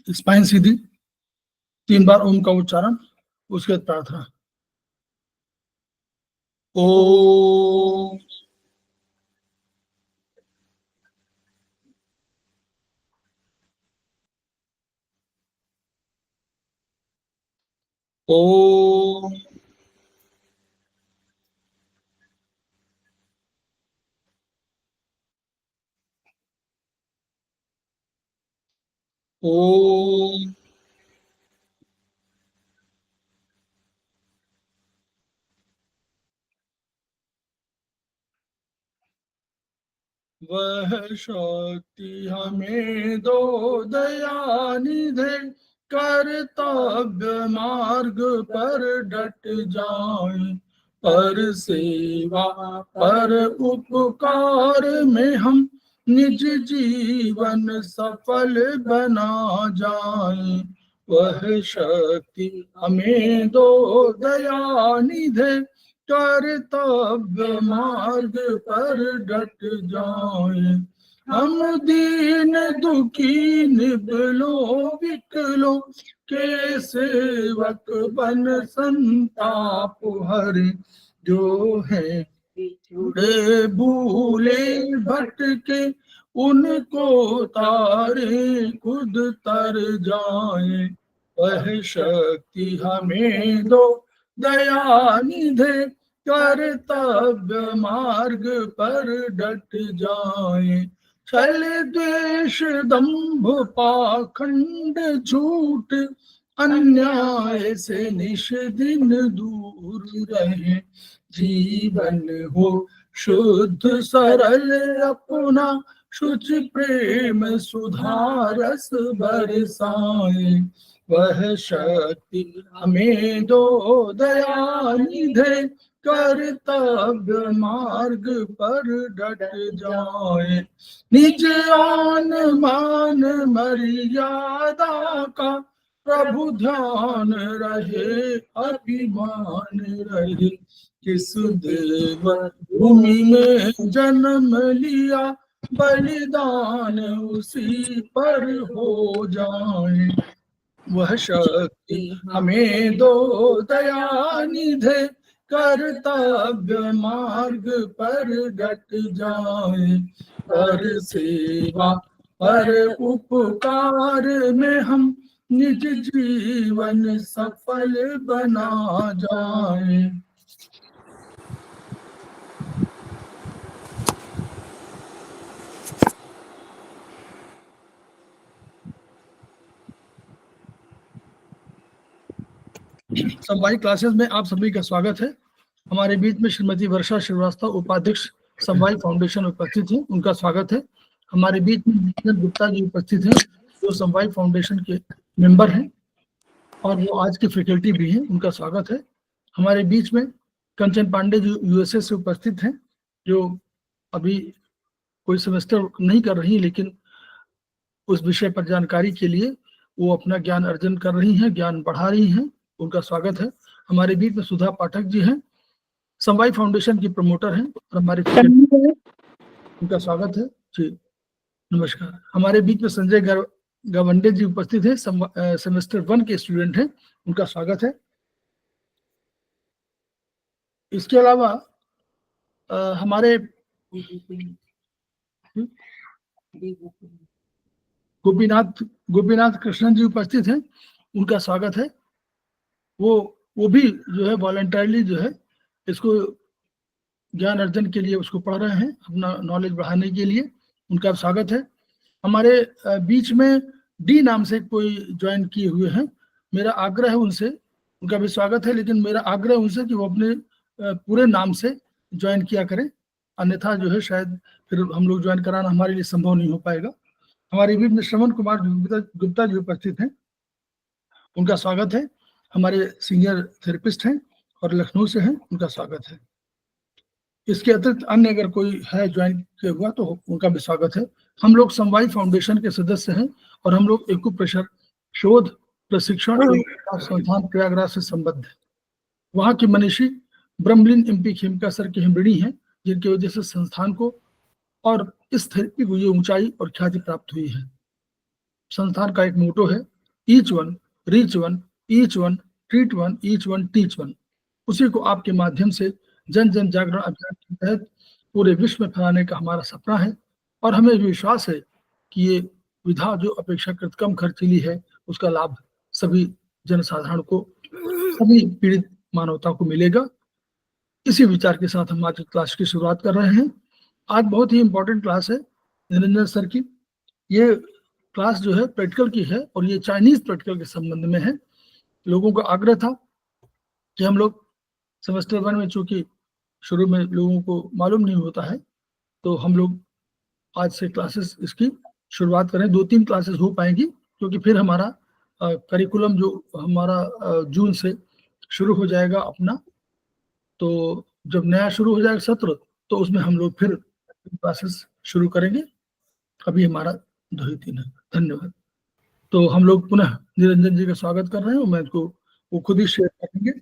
Spine सीधी, 3 बार ओम का उच्चारण, उसके बाद प्रार्थना। ओम ओम ओम वह शक्ति हमें दो दयानिधे, कर्तव्य मार्ग पर डट जाएं, पर सेवा पर उपकार में हम निज जीवन सफल बना जाएं। वह शक्ति हमें दो दयानिधे, कर्तव्य मार्ग पर डट जाए। हम दीन दुखी निबलो विकलो के सेवक बन संताप हरि, जो है जुड़े भूले भटके उनको तारे खुद तर जाए। वह शक्ति हमें दो दयानिधे, कर्तव्य मार्ग पर डट जाए। छल द्वेष दंभ पाखंड झूठ अन्याय से निश दिन दूर रहे, जीवन हो शुद्ध सरल अपना शुच प्रेम सुधारस बरसाए। वह शक्ति हमें दो दयानिधे, कर्तव्य मार्ग पर डट जाए। निज आन मान मर्यादा का प्रभु ध्यान रहे, अभिमान रहे, किस देव भूमि में जन्म लिया, बलिदान उसी पर हो जाए। वह शक्ति हमें दो दयानिधे, कर्तव्य मार्ग पर डट जाए। पर सेवा पर उपकार में हम निज जीवन सफल बना जाए। समवायिक क्लासेस में आप सभी का स्वागत है। हमारे बीच में श्रीमती वर्षा श्रीवास्तव, उपाध्यक्ष समवायिक फाउंडेशन उपस्थित हैं, उनका स्वागत है। हमारे बीच में नितिन गुप्ता जी उपस्थित हैं, जो समवायिक फाउंडेशन के मेंबर हैं और वो आज के फैकल्टी भी हैं, उनका स्वागत है। हमारे बीच में कंचन पांडे जो यूएसए से उपस्थित हैं, जो अभी कोई सेमेस्टर नहीं कर रही, लेकिन उस विषय पर जानकारी के लिए वो अपना ज्ञान अर्जन कर रही हैं, ज्ञान बढ़ा रही हैं, उनका स्वागत है। हमारे बीच में सुधा पाठक जी हैं, समवायिक फाउंडेशन की प्रमोटर हैं और हमारे उनका स्वागत है जी, नमस्कार। हमारे बीच में संजय गवंडे जी उपस्थित हैं, सेमेस्टर 1 के स्टूडेंट हैं, उनका स्वागत है। इसके अलावा हमारे गोपीनाथ कृष्णन जी उपस्थित हैं, उनका स्वागत है। वो भी जो है वॉलंटरली जो है इसको ज्ञान अर्जन के लिए उसको पढ़ रहे हैं, अपना नॉलेज बढ़ाने के लिए, उनका स्वागत है। हमारे बीच में डी नाम से कोई ज्वाइन किए हुए हैं, मेरा आग्रह है उनसे, उनका भी स्वागत है, लेकिन मेरा आग्रह उनसे कि वो अपने पूरे नाम से ज्वाइन किया करें, अन्यथा जो है शायद फिर हम लोग ज्वाइन कराना हमारे लिए संभव नहीं हो पाएगा। हमारे बीच में श्रवण कुमार गुप्ता जी उपस्थित हैं, उनका स्वागत है। हमारे सीनियर थेरेपिस्ट हैं और लखनऊ से हैं, उनका स्वागत है। इसके अतिरिक्त अन्य अगर कोई है ज्वाइन किया हुआ तो उनका भी स्वागत है। हम लोग समवायिक फाउंडेशन के सदस्य हैं और हम लोग एक्यूप्रेशर शोध प्रशिक्षण संस्थान प्रयागराज से संबद्ध है। वहाँ की मनीषी ब्रह्मलीन एमपी खेमका सर की हम ऋणी हैं, जिनकी वजह से संस्थान को और इस थेरेपी को ये ऊंचाई और ख्याति प्राप्त हुई है। संस्थान का एक मोटो है, each one, reach one, each one, treat one, each one, teach one. उसी को आपके माध्यम से जन जन जागरण अभियान के तहत पूरे विश्व में फैलाने का हमारा सपना है, और हमें विश्वास है कि ये विधा जो अपेक्षाकृत कम खर्चीली है, उसका लाभ सभी जनसाधारण को, सभी पीड़ित मानवता को मिलेगा। इसी विचार के साथ हम आज क्लास की शुरुआत कर रहे हैं। आज बहुत ही इम्पोर्टेंट क्लास है निरंजन सर की। ये क्लास जो है प्रैक्टिकल की है, और ये चाइनीज प्रैक्टिकल के संबंध में है। लोगों का आग्रह था कि हम लोग सेमेस्टर 1 में, चूंकि शुरू में लोगों को मालूम नहीं होता है, तो हम लोग आज से क्लासेस इसकी शुरुआत करें। 2-3 क्लासेस हो पाएंगी, क्योंकि फिर हमारा करिकुलम जो हमारा जून से शुरू हो जाएगा अपना। तो जब नया शुरू हो जाएगा सत्र, तो उसमें हम लोग फिर क्लासेस शुरू करेंगे। अभी हमारा 2 ही 3 है। धन्यवाद। तो हम लोग पुनः निरंजन जी का स्वागत कर रहे हैं, और मैं इसको वो खुद ही शेयर करेंगे।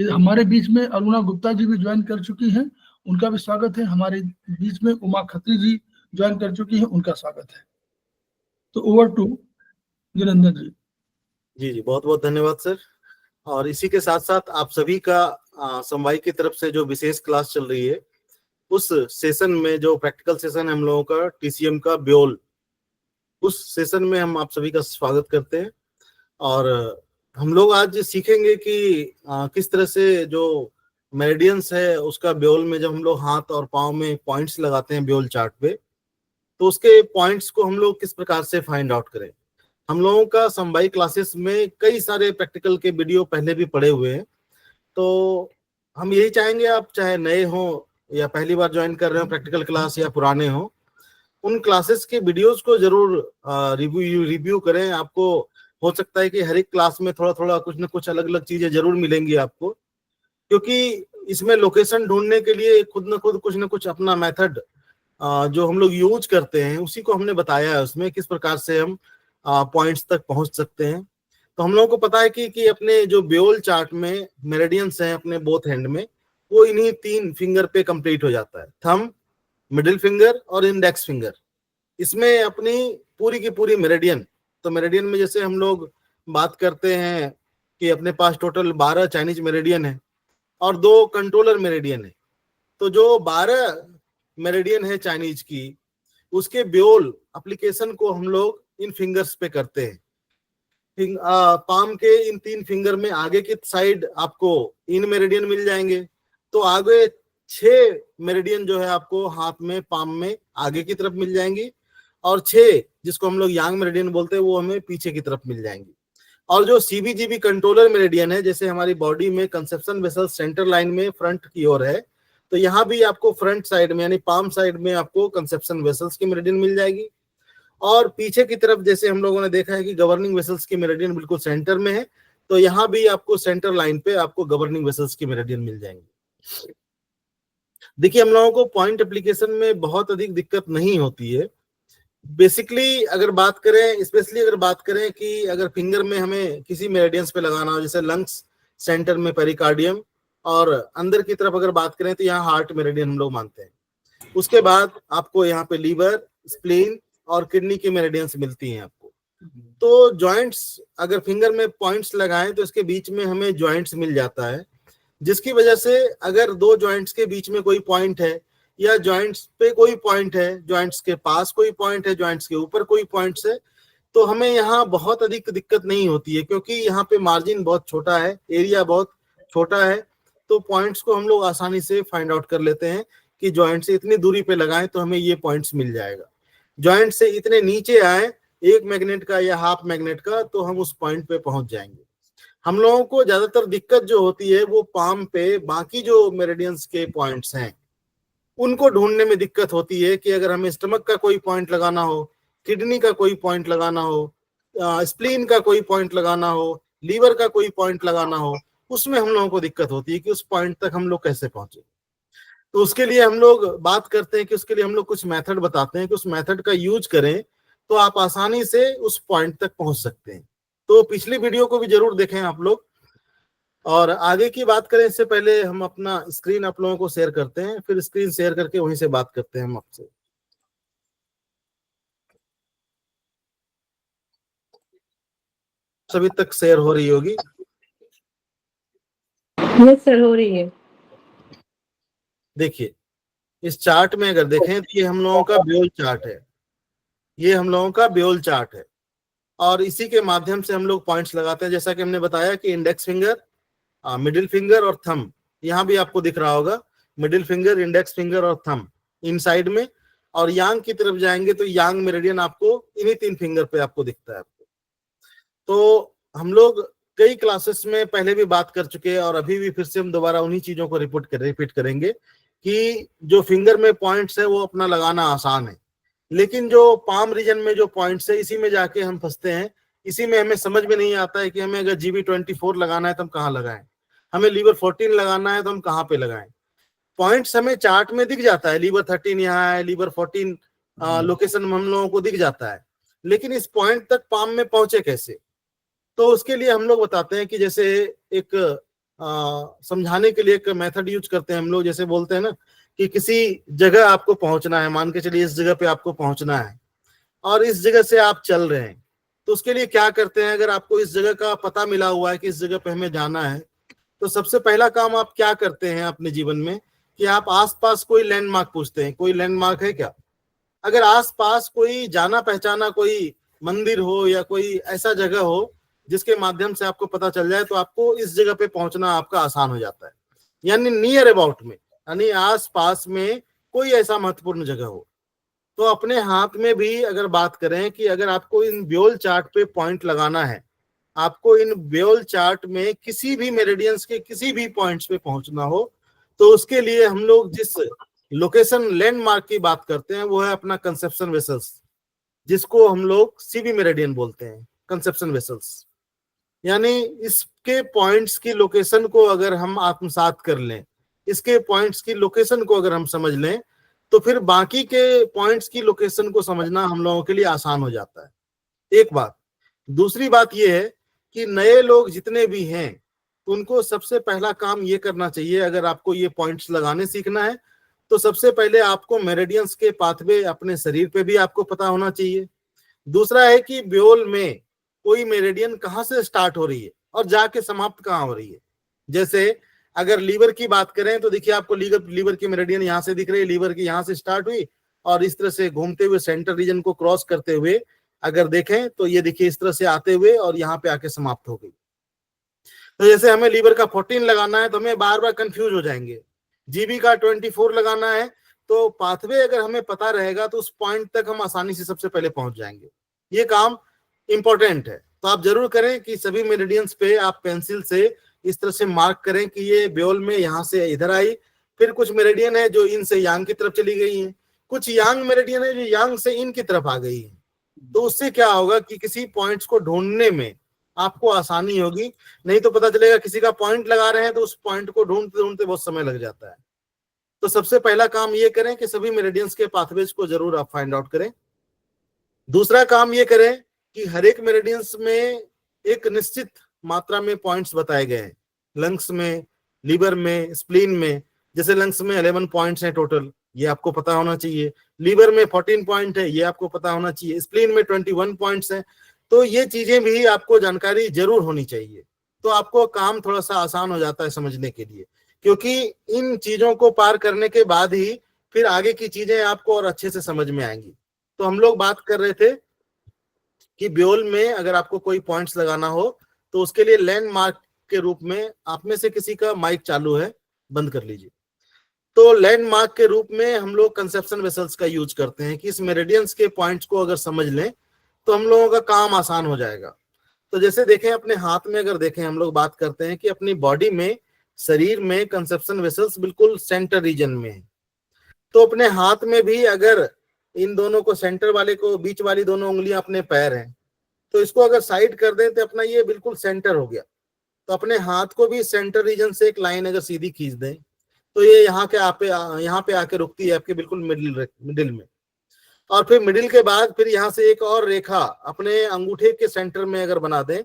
हमारे बीच में अरुणा गुप्ता जी भी ज्वाइन कर चुकी हैं, उनका भी स्वागत है। हमारे बीच में उमा खत्री जी ज्वाइन कर चुकी हैं, उनका स्वागत है। तो ओवर टू निरंजन जी। जी जी, बहुत बहुत धन्यवाद सर। और इसी के साथ साथ आप सभी का समवाय की तरफ से जो विशेष क्लास चल रही है, उस सेशन में जो प्रैक्टिकल सेशन है हम लोगों का टीसीएम का ब्योल, उस सेशन में हम आप सभी का स्वागत करते हैं। और हम लोग आज सीखेंगे कि किस तरह से जो मेरिडियंस है उसका ब्योल में जब हम लोग हाथ और पाँव में पॉइंट्स लगाते हैं ब्योल चार्ट पे, तो उसके पॉइंट्स को हम लोग किस प्रकार से फाइंड आउट करें। हम लोगों का समवाय क्लासेस में कई सारे प्रैक्टिकल के वीडियो पहले भी पड़े हुए हैं, तो हम यही चाहेंगे आप चाहे नए हो या पहली बार ज्वाइन कर रहे हो प्रैक्टिकल क्लास, या पुराने हो, उन क्लासेस के वीडियोस को जरूर रिव्यू करें। आपको हो सकता है कि हर एक क्लास में थोड़ा थोड़ा कुछ ना कुछ अलग अलग चीजें जरूर मिलेंगी आपको, क्योंकि इसमें लोकेशन ढूंढने के लिए खुद ना कुछ अपना मेथड जो हम लोग यूज करते हैं उसी को हमने बताया है, उसमें किस प्रकार से हम पॉइंट्स तक पहुंच सकते हैं। तो हम लोगों को पता है कि अपने जो ब्योल चार्ट में मेरिडियंस हैं अपने बोथ हैंड में, वो इन्हीं 3 फिंगर पे कंप्लीट हो जाता है, थंब, मिडिल फिंगर और इंडेक्स फिंगर। इसमें अपनी पूरी की पूरी मेरिडियन, तो मेरिडियन में जैसे हम लोग बात करते हैं कि अपने पास टोटल 12 चाइनीज मेरिडियन है और 2 कंट्रोलर मेरिडियन है। तो जो 12 मेरिडियन है चाइनीज की, उसके ब्योल एप्लीकेशन को हम लोग इन फिंगर्स पे करते हैं। पाम के इन 3 फिंगर में आगे की साइड आपको इन मेरिडियन मिल जाएंगे, तो आगे 6 मेरिडियन जो है आपको हाथ में पाम में आगे की तरफ मिल जाएंगी, और 6 जिसको हम लोग यांग मेरिडियन बोलते हैं वो हमें पीछे की तरफ मिल जाएंगी। और जो सीबीजीबी कंट्रोलर मेरिडियन है, जैसे हमारी बॉडी में कंसेप्शन वेसल सेंटर लाइन में फ्रंट की ओर है, तो यहाँ भी आपको फ्रंट साइड में यानी पाम साइड में आपको कंसेप्शन वेसल्स की मेरिडियन मिल जाएगी। और पीछे की तरफ जैसे हम लोगों ने देखा है कि गवर्निंग वेसल्स की मेरिडियन बिल्कुल सेंटर में है, तो यहाँ भी आपको सेंटर लाइन पे आपको गवर्निंग वेसल्स की मेरिडियन मिल जाएंगी। देखिए, हम लोगों को पॉइंट एप्लीकेशन में बहुत अधिक दिक्कत नहीं होती है। बेसिकली अगर बात करें, स्पेशली अगर बात करें कि अगर फिंगर में हमें किसी मेरिडियंस पे लगाना हो, जैसे लंग्स सेंटर में पेरिकार्डियम, और अंदर की तरफ अगर बात करें तो यहाँ हार्ट मेरिडियन हम लोग मानते हैं। उसके बाद आपको यहाँ पे लीवर, स्प्लीन और किडनी की मेरिडियंस मिलती हैं आपको। तो जॉइंट्स अगर फिंगर में पॉइंट्स लगाएं तो इसके बीच में हमें जॉइंट्स मिल जाता है, जिसकी वजह से अगर 2 जॉइंट्स के बीच में कोई पॉइंट है, या जॉइंट्स पे कोई पॉइंट है, जॉइंट्स के पास कोई पॉइंट है, जॉइंट्स के ऊपर कोई पॉइंट्स है, तो हमें यहाँ बहुत अधिक दिक्कत नहीं होती है, क्योंकि यहाँ पे मार्जिन बहुत छोटा है, एरिया बहुत छोटा है। तो पॉइंट्स को हम लोग आसानी से फाइंड आउट कर लेते हैं कि जॉइंट से इतनी दूरी पे लगाएं तो हमें ये पॉइंट्स मिल जाएगा। जॉइंट से इतने नीचे आए 1 मैग्नेट का या हाफ मैग्नेट का, तो हम उस पॉइंट पे पहुंच जाएंगे। हम लोगों को ज्यादातर दिक्कत जो होती है वो पाम पे बाकी जो मेरिडियंस के पॉइंट्स हैं उनको ढूंढने में दिक्कत होती है, कि अगर हमें स्टमक का कोई पॉइंट लगाना हो, किडनी का कोई पॉइंट लगाना हो, स्प्लीन का कोई पॉइंट लगाना हो, लीवर का कोई पॉइंट लगाना हो, उसमें हम लोगों को दिक्कत होती है कि उस पॉइंट तक हम लोग कैसे पहुंचे। तो उसके लिए हम लोग बात करते हैं कि उसके लिए हम लोग कुछ मेथड बताते हैं कि उस मेथड का यूज करें तो आप आसानी से उस पॉइंट तक पहुंच सकते हैं। तो पिछली वीडियो को भी जरूर देखें आप लोग। और आगे की बात करें इससे पहले हम अपना स्क्रीन आप लोगों को शेयर करते हैं, फिर स्क्रीन शेयर करके वहीं से बात करते हैं हम आपसे। सभी तक शेयर हो रही होगी। यस सर, हो रही है। देखिए इस चार्ट में अगर देखें तो ये हम लोगों का ब्योल चार्ट है, ये हम लोगों का ब्योल चार्ट है, और इसी के माध्यम से हम लोग पॉइंट्स लगाते हैं। जैसा कि हमने बताया कि इंडेक्स फिंगर, मिडिल फिंगर और थंब, यहाँ भी आपको दिख रहा होगा मिडिल फिंगर, इंडेक्स फिंगर और थंब इन साइड में, और यांग की तरफ जाएंगे तो यांग मेरिडियन आपको इन्हीं 3 फिंगर पे आपको दिखता है आपको। तो हम लोग कई क्लासेस में पहले भी बात कर चुके हैं और अभी भी फिर से हम दोबारा उन्हीं चीजों को रिपीट करेंगे कि जो फिंगर में पॉइंट्स है वो अपना लगाना आसान है, लेकिन जो पाम रीजन में जो पॉइंट्स है इसी में जाके हम फंसते हैं। इसी में हमें समझ में नहीं आता है कि हमें अगर GB24 लगाना है तो हम कहाँ लगाएं, हमें लीवर 14 लगाना है तो हम कहाँ पे लगाएं। पॉइंट्स हमें चार्ट में दिख जाता है, लीवर 13 यहाँ है, लीवर 14 लोकेशन में हम लोगों को दिख जाता है, लेकिन इस पॉइंट तक पाम में पहुंचे कैसे। तो उसके लिए हम लोग बताते हैं कि जैसे एक समझाने के लिए एक मेथड यूज करते हैं हम लोग। जैसे बोलते हैं ना कि किसी जगह आपको पहुंचना है, मान के चलिए इस जगह पे आपको पहुंचना है और इस जगह से आप चल रहे हैं, तो उसके लिए क्या करते हैं, अगर आपको इस जगह का पता मिला हुआ है कि इस जगह पे हमें जाना है, तो सबसे पहला काम आप क्या करते हैं अपने जीवन में कि आप आसपास कोई लैंडमार्क पूछते हैं, कोई लैंडमार्क है क्या। अगर आसपास कोई जाना पहचाना कोई मंदिर हो या कोई ऐसा जगह हो जिसके माध्यम से आपको पता चल जाए, तो आपको इस जगह पे पहुंचना आपका आसान हो जाता है। यानी नियर अबाउट में, यानी आस पास में कोई ऐसा महत्वपूर्ण जगह हो। तो अपने हाथ में भी अगर बात करें कि अगर आपको इन ब्योल चार्ट पे पॉइंट लगाना है, आपको इन ब्योल चार्ट में किसी भी मेरिडियंस के किसी भी पॉइंट्स पे पहुंचना हो, तो उसके लिए हम लोग जिस लोकेशन लैंडमार्क की बात करते हैं वो है अपना कंसेप्शन वेसल्स, जिसको हम लोग सीबी मेरिडियन बोलते हैं, कंसेप्शन वेसल्स। यानी इसके पॉइंट्स की लोकेशन को अगर हम आत्मसात कर लें, इसके पॉइंट्स की लोकेशन को अगर हम समझ लें, तो फिर बाकी के पॉइंट्स की लोकेशन को समझना हम लोगों के लिए आसान हो जाता है। एक बात। दूसरी बात यह है कि नए लोग जितने भी हैं उनको सबसे पहला काम ये करना चाहिए, अगर आपको ये पॉइंट्स लगाने सीखना है तो सबसे पहले आपको मेरिडियंस के पाथवे अपने शरीर पे भी आपको पता होना चाहिए। दूसरा है कि ब्योल में कोई मेरिडियन कहाँ से स्टार्ट हो रही है और जाके समाप्त कहाँ हो रही है। जैसे अगर लीवर की बात करें तो देखिए आपको लीवर की मेरिडियन यहाँ से दिख रही है, लीवर की यहाँ से स्टार्ट हुई और इस तरह से घूमते हुए सेंटर रीजन को क्रॉस करते हुए अगर देखें तो ये देखिए इस तरह से आते हुए और यहाँ पे आके समाप्त हो गई। तो जैसे हमें लीवर का 14 लगाना है तो हमें बार बार कंफ्यूज हो जाएंगे। जीबी का 24 लगाना है तो पाथवे अगर हमें पता रहेगा तो उस पॉइंट तक हम आसानी से सबसे पहले पहुंच जाएंगे। ये काम इंपॉर्टेंट है, तो आप जरूर करें कि सभी मेरिडियंस पे आप पेंसिल से इस तरह से मार्क करें कि ये ब्योल में यहाँ से इधर आई। फिर कुछ मेरिडियन है जो इन से यांग की तरफ चली गई है, कुछ यांग मेरिडियन है जो यांग से इन की तरफ आ गई है। तो उससे क्या होगा कि किसी पॉइंट्स को ढूंढने में आपको आसानी होगी, नहीं तो पता चलेगा किसी का पॉइंट लगा रहे हैं तो उस पॉइंट को ढूंढते ढूंढते बहुत समय लग जाता है। तो सबसे पहला काम ये करें कि सभी मेरिडियंस के पाथवेज को जरूर आप फाइंड आउट करें। दूसरा काम ये करें कि हर एक मेरिडियंस में एक निश्चित मात्रा में पॉइंट्स बताए गए हैं, लंग्स में, लीवर में, स्प्लीन में। जैसे लंग्स में 11 पॉइंट्स हैं टोटल, ये आपको पता होना चाहिए। लीवर में 14 पॉइंट है, ये आपको पता होना चाहिए। स्प्लीन में 21 पॉइंट्स हैं। तो ये चीजें भी आपको जानकारी जरूर होनी चाहिए, तो आपको काम थोड़ा सा आसान हो जाता है समझने के लिए, क्योंकि इन चीजों को पार करने के बाद ही फिर आगे की चीजें आपको और अच्छे से समझ में आएंगी। तो हम लोग बात कर रहे थे कि ब्योल में अगर आपको कोई पॉइंट्स लगाना हो तो उसके लिए लैंडमार्क के रूप में, आप में से किसी का माइक चालू है, बंद कर लीजिए। तो लैंडमार्क के रूप में हम लोग कंसेप्शन वेसल्स का यूज करते हैं कि इस मेरिडियंस के पॉइंट्स को अगर समझ लें तो हम लोगों का काम आसान हो जाएगा। तो जैसे देखें अपने हाथ में, अगर देखें हम लोग बात करते हैं कि अपनी बॉडी में, शरीर में कंसेप्शन वेसल्स बिल्कुल सेंटर रीजन में है। तो अपने हाथ में भी अगर इन दोनों को, सेंटर वाले को, बीच वाली दोनों उंगलियां अपने पैर हैं, तो इसको अगर साइड कर दें तो अपना ये बिल्कुल सेंटर हो गया। तो अपने हाथ को भी सेंटर रीजन से एक लाइन अगर सीधी खींच दें तो ये यहाँ पे आके रुकती है आपके बिल्कुल मिडिल में। और फिर मिडिल के बाद फिर यहाँ से एक और रेखा अपने अंगूठे के सेंटर में अगर बना दें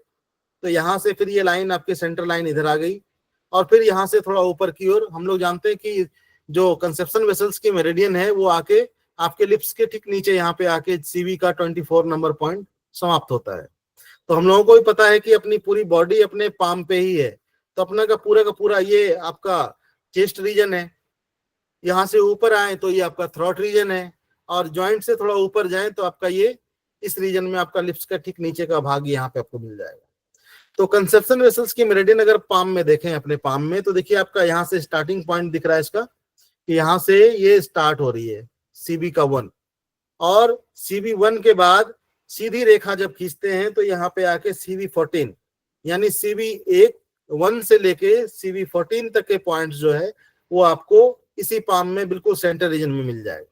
तो यहाँ से फिर ये लाइन आपके सेंटर लाइन इधर आ गई। और फिर यहाँ से थोड़ा ऊपर की ओर हम लोग जानते हैं कि जो कंसेप्शन वेसल्स की मेरिडियन है वो आके आपके लिप्स के ठीक नीचे यहाँ पे आके सीवी का 24 नंबर पॉइंट समाप्त होता है। तो हम लोगों को भी पता है कि अपनी पूरी बॉडी अपने पाम पे ही है, तो अपना का पूरा ये आपका चेस्ट रीजन है। यहाँ से ऊपर आए तो ये आपका थ्रॉट रीजन है, और जॉइंट से थोड़ा ऊपर जाए तो आपका ये इस रीजन में आपका लिप्स का ठीक नीचे का भाग यहाँ पे आपको मिल जाएगा। तो कंसेप्शन वेसल्स की मेरिडियन अगर पाम में देखें, अपने पाम में, तो देखिए आपका यहाँ से स्टार्टिंग पॉइंट दिख रहा है इसका, कि यहाँ से ये स्टार्ट हो रही है सीबी का 1, और सीबी 1 के बाद सीधी रेखा जब खींचते हैं तो यहाँ पे आके सीबी 14, यानी सीबी 1 से लेके सीबी 14 तक के पॉइंट्स जो है वो आपको इसी पाम में बिल्कुल सेंटर रीजन में मिल जाएगा।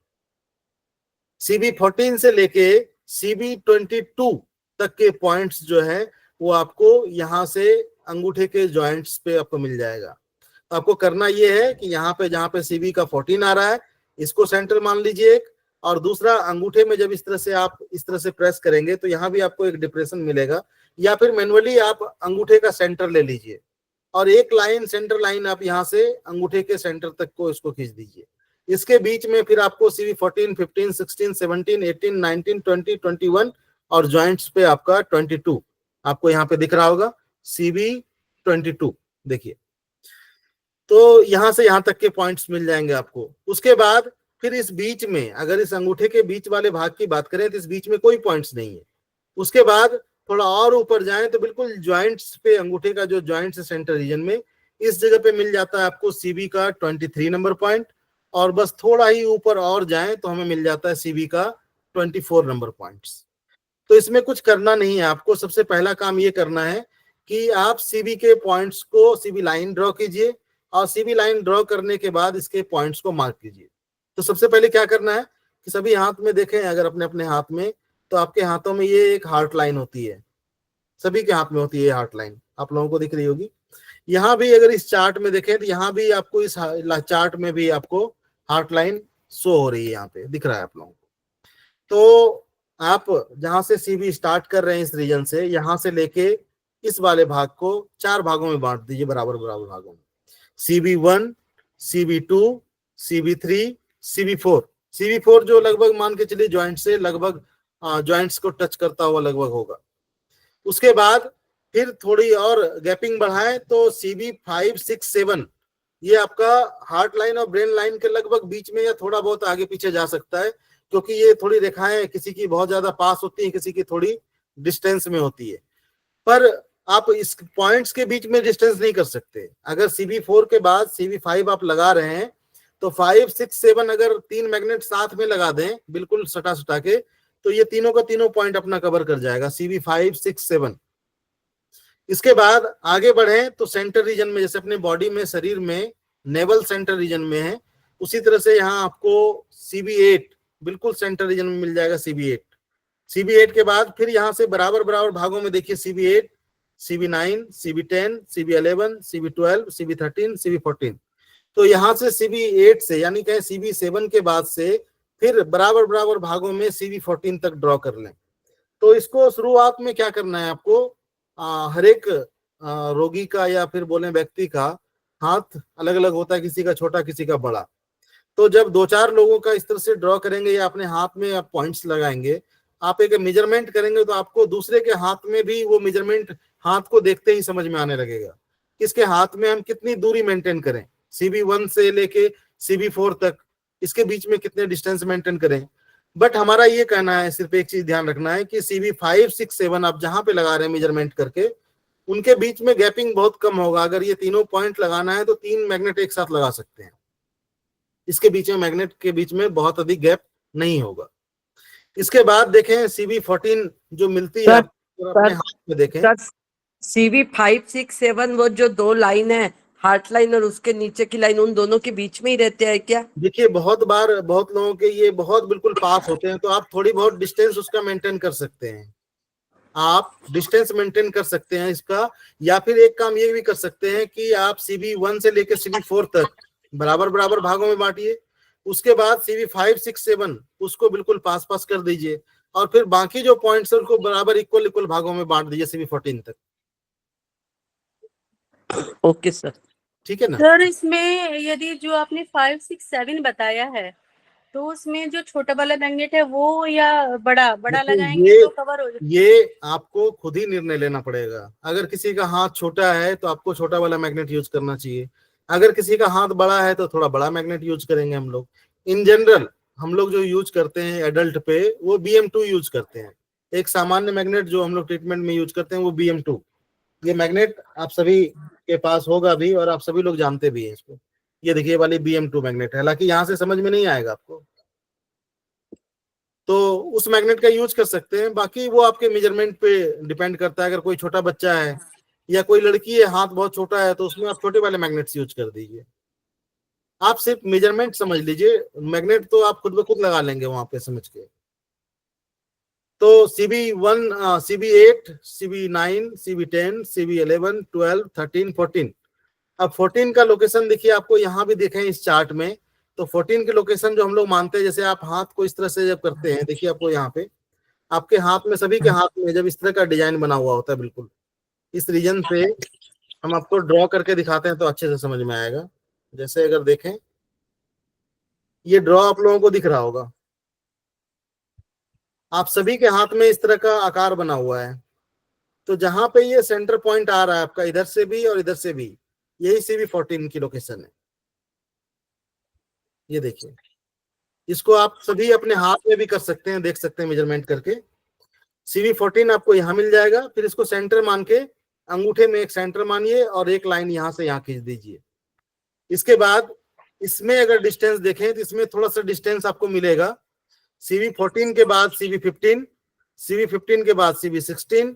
सीबी 14 से लेके सीबी 22 तक के पॉइंट्स जो है वो आपको यहाँ से अंगूठे के जॉइंट्स पे आपको मिल जाएगा। तो आपको करना ये है कि यहाँ पे जहाँ पे सीबी का 14 आ रहा है इसको सेंटर मान लीजिए एक, और दूसरा अंगूठे में जब इस तरह से आप इस तरह से प्रेस करेंगे तो यहाँ भी आपको एक डिप्रेशन मिलेगा, या फिर मैनुअली आप अंगूठे का सेंटर ले लीजिए और एक लाइन, सेंटर लाइन आप यहाँ से अंगूठे के सेंटर तक को इसको खींच दीजिए। इसके बीच में फिर आपको सीबी 14, 15, 16, 17, 18, 19, 20, 21 और जॉइंट्स पे आपका 22 आपको यहाँ पे दिख रहा होगा, सीबी 22 देखिए। तो यहाँ से यहाँ तक के पॉइंट्स मिल जाएंगे आपको। उसके बाद फिर इस बीच में, अगर इस अंगूठे के बीच वाले भाग की बात करें तो इस बीच में कोई पॉइंट्स नहीं है। उसके बाद थोड़ा और ऊपर जाएं तो बिल्कुल जॉइंट्स पे, अंगूठे का जो जॉइंट्स है सेंटर रीजन में, इस जगह पे मिल जाता है आपको सीबी का 23 नंबर पॉइंट, और बस थोड़ा ही ऊपर और जाएं तो हमें मिल जाता है सीबी का 24 नंबर पॉइंट्स। तो इसमें कुछ करना नहीं है आपको, सबसे पहला काम ये करना है कि आप सीबी के पॉइंट्स को, सीबी लाइन ड्रॉ कीजिए, और सीबी लाइन ड्रॉ करने के बाद इसके पॉइंट्स को मार्क कीजिए। तो सबसे पहले क्या करना है कि सभी हाथ में देखें, अगर अपने अपने हाथ में, तो आपके हाथों में ये एक हार्ट लाइन होती है, सभी के हाथ में होती है ये हार्ट लाइन, आप लोगों को दिख रही होगी। यहाँ भी अगर इस चार्ट में देखें तो यहाँ भी आपको इस चार्ट में भी आपको हार्ट लाइन शो हो रही है, यहाँ पे दिख रहा है आप लोगों को। तो आप जहां से सीबी स्टार्ट कर रहे हैं इस रीजन से, यहाँ से लेके इस वाले भाग को 4 भागों में बांट दीजिए, बराबर बराबर भागों में। CB1, CB2, CB3, CB4। CB4 जो लगभग मान के चलिए जॉइंट से लगभग जॉइंट्स को टच करता हुआ लगभग होगा। उसके बाद फिर थोड़ी और गैपिंग बढ़ाएं तो CB5, 6, 7 ये आपका हार्ट लाइन और ब्रेन लाइन के लगभग बीच में या थोड़ा बहुत आगे पीछे जा सकता है, क्योंकि ये थोड़ी रेखाएं किसी की बहुत ज्यादा पास होती है, किसी की थोड़ी डिस्टेंस में होती है, पर आप इस पॉइंट्स के बीच में डिस्टेंस नहीं कर सकते। अगर CB4 के बाद CB5 आप लगा रहे हैं तो 5, 6, 7 अगर 3 मैग्नेट साथ में लगा दें बिल्कुल सटा सटा के, तो ये तीनों का तीनों पॉइंट अपना कवर कर जाएगा, CB5, 6, 7। इसके बाद आगे बढ़े तो सेंटर रीजन में, जैसे अपने बॉडी में, शरीर में नेवल सेंटर रीजन में है, उसी तरह से यहाँ आपको CB8 बिल्कुल सेंटर रीजन में मिल जाएगा, CB8 के बाद फिर यहाँ से बराबर बराबर भागों में देखिए CB8, CB9, CB10, CB11, CB12, CB13, CB14। तो यहाँ से CB8 से, यानी कहें CB7 के बाद से फिर बराबर बराबर भागों में CB14 तक ड्रॉ कर लें। तो इसको शुरुआत में क्या करना है आपको, हर एक रोगी का या फिर बोले व्यक्ति का हाथ अलग अलग होता है, किसी का छोटा किसी का बड़ा। तो जब 2-4 लोगों का इस तरह से ड्रॉ करेंगे या अपने हाथ में आप पॉइंट्स लगाएंगे, आप एक मेजरमेंट करेंगे तो आपको दूसरे के हाथ में भी वो मेजरमेंट हाथ को देखते ही समझ में आने लगेगा, किसके हाथ में हम कितनी दूरी मेंटेन करें, CB1 से लेके CB4 तक इसके बीच में कितने डिस्टेंस मेंटेन करें। बट हमारा ये कहना है, सिर्फ एक चीज ध्यान रखना है कि CB5, 6, 7 आप जहां पे लगा रहे हैं मेजरमेंट करके, उनके बीच में गैपिंग बहुत कम होगा। अगर ये तीनों पॉइंट लगाना है तो 3 मैग्नेट एक साथ लगा सकते हैं, इसके बीच में मैग्नेट के बीच में बहुत अधिक गैप नहीं होगा। इसके बाद देखें CB14 जो मिलती है अपने हाथ में देखें, CB5, 6, 7 वो जो 2 लाइन है, हार्ट लाइन और उसके नीचे की लाइन, उन दोनों के बीच में ही रहते हैं क्या? देखिए बहुत बार बहुत लोगों के ये बहुत बिल्कुल पास होते हैं, तो आप थोड़ी बहुत डिस्टेंस उसका मेंटेन कर सकते हैं, आप डिस्टेंस मेंटेन कर सकते हैं इसका। या फिर एक काम ये भी कर सकते हैं कि आप CB1 से लेकर CB4 तक बराबर बराबर भागों में बांटिए, उसके बाद CB5, 6, 7 उसको बिल्कुल पास पास कर दीजिए, और फिर बाकी जो पॉइंट्स है उनको बराबर इक्वल इक्वल भागों में बांट दीजिए CB14 तक। ओके सर, ठीक है ना सर इसमें यदि जो आपने 5, 6, 7 बताया है, तो उसमें जो छोटा वाला मैग्नेट है वो या बड़ा देखिए, लगाएंगे तो कवर हो जाए? ये आपको खुद ही निर्णय लेना पड़ेगा। अगर किसी का हाथ छोटा है तो आपको छोटा वाला मैग्नेट यूज करना चाहिए, अगर किसी का हाथ बड़ा है तो थोड़ा बड़ा मैग्नेट यूज करेंगे हम लोग। इन जनरल हम लोग जो यूज करते हैं एडल्ट पे वो BM2 यूज करते हैं। एक सामान्य मैग्नेट जो हम लोग ट्रीटमेंट में यूज करते हैं वो BM2। ये मैग्नेट आप सभी के पास होगा भी और आप सभी लोग जानते भी हैं इसको। ये देखिए वाली BM2 मैग्नेट है, हालांकि यहाँ से समझ में नहीं आएगा आपको, तो उस मैग्नेट का यूज कर सकते हैं। बाकी वो आपके मेजरमेंट पे डिपेंड करता है। अगर कोई छोटा बच्चा है या कोई लड़की है हाथ बहुत छोटा है तो उसमें आप छोटे वाले मैग्नेट्स यूज कर दीजिए। आप सिर्फ मेजरमेंट समझ लीजिए, मैग्नेट तो आप खुद ब खुद लगा लेंगे वहां पे समझ के। तो CB1, CB8, CB9, CB10, CB11, 12, 13, 14। अब 14 का लोकेशन देखिए, आपको यहाँ भी देखें इस चार्ट में, तो 14 के लोकेशन जो हम लोग मानते हैं, जैसे आप हाथ को इस तरह से जब करते हैं, देखिए आपको यहाँ पे आपके हाथ में, सभी के हाथ में जब इस तरह का डिजाइन बना हुआ होता है, बिल्कुल इस रीजन से हम आपको ड्रॉ करके दिखाते हैं तो अच्छे से समझ में आएगा। जैसे अगर देखें, ये ड्रॉ आप लोगों को दिख रहा होगा, आप सभी के हाथ में इस तरह का आकार बना हुआ है। तो जहां पे ये सेंटर पॉइंट आ रहा है आपका, इधर से भी और इधर से भी, यही CB14 की लोकेशन है। ये देखिए, इसको आप सभी अपने हाथ में भी कर सकते हैं, देख सकते हैं मेजरमेंट करके। CB14 आपको यहाँ मिल जाएगा। फिर इसको सेंटर मान के अंगूठे में एक सेंटर मानिए और एक लाइन यहां से यहां खींच दीजिए। इसके बाद इसमें अगर डिस्टेंस देखें तो इसमें थोड़ा सा डिस्टेंस आपको मिलेगा। CB14 के बाद CB15, CB15 के बाद CB16,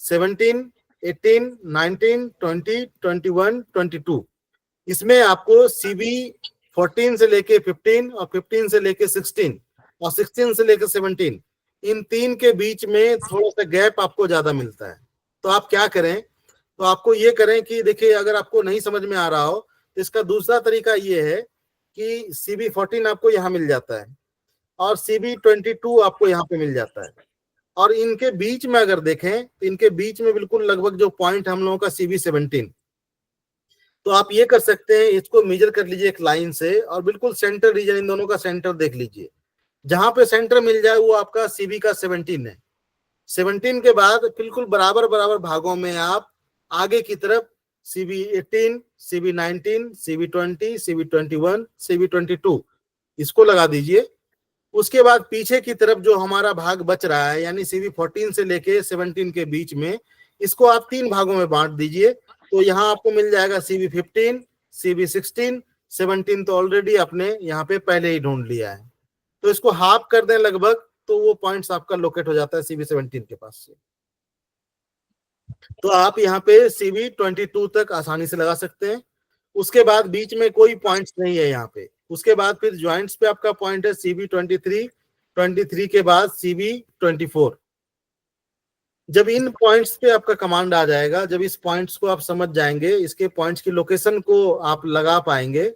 17, 18, 19, 20, 21, 22। इसमें आपको CB14 से लेके 15 और 15 से लेके 16 और 16 से लेके 17, इन तीन के बीच में थोड़ा सा गैप आपको ज्यादा मिलता है। तो आप क्या करें, तो आपको ये करें कि देखिए, अगर आपको नहीं समझ में आ रहा हो तो इसका दूसरा तरीका ये है कि CB14 आपको यहाँ मिल जाता है और CB22 आपको यहाँ पे मिल जाता है, और इनके बीच में अगर देखें तो इनके बीच में बिल्कुल लगभग जो पॉइंट हम लोगों का CB17। तो आप ये कर सकते हैं, इसको मेजर कर लीजिए एक लाइन से और बिल्कुल सेंटर रीजन, इन दोनों का सेंटर देख लीजिए। जहां पे सेंटर मिल जाए वो आपका CB का 17 है। 17 के बाद बिल्कुल बराबर बराबर भागों में आप आगे की तरफ CB18, CB19, CB20, CB21, CB22 इसको लगा दीजिए। उसके बाद पीछे की तरफ जो हमारा भाग बच रहा है, यानी CB14 से लेके 17 के बीच में, इसको आप 3 भागों में बांट दीजिए। तो यहाँ आपको मिल जाएगा CB15, CB16, 17 तो ऑलरेडी आपने यहाँ पे पहले ही ढूंढ लिया है। तो इसको हाफ कर दें लगभग, तो वो पॉइंट्स आपका लोकेट हो जाता है CB17 के पास से। तो आप यहाँ पे CB22 तक आसानी से लगा सकते हैं। उसके बाद बीच में कोई पॉइंट्स नहीं है यहाँ पे। उसके बाद फिर ज्वाइंट्स पे आपका पॉइंट है CB23, 23 के बाद CB24। जब इन पॉइंट्स पे आपका कमांड आ जाएगा, जब इस पॉइंट्स को आप समझ जाएंगे, इसके पॉइंट्स की लोकेशन को आप लगा पाएंगे,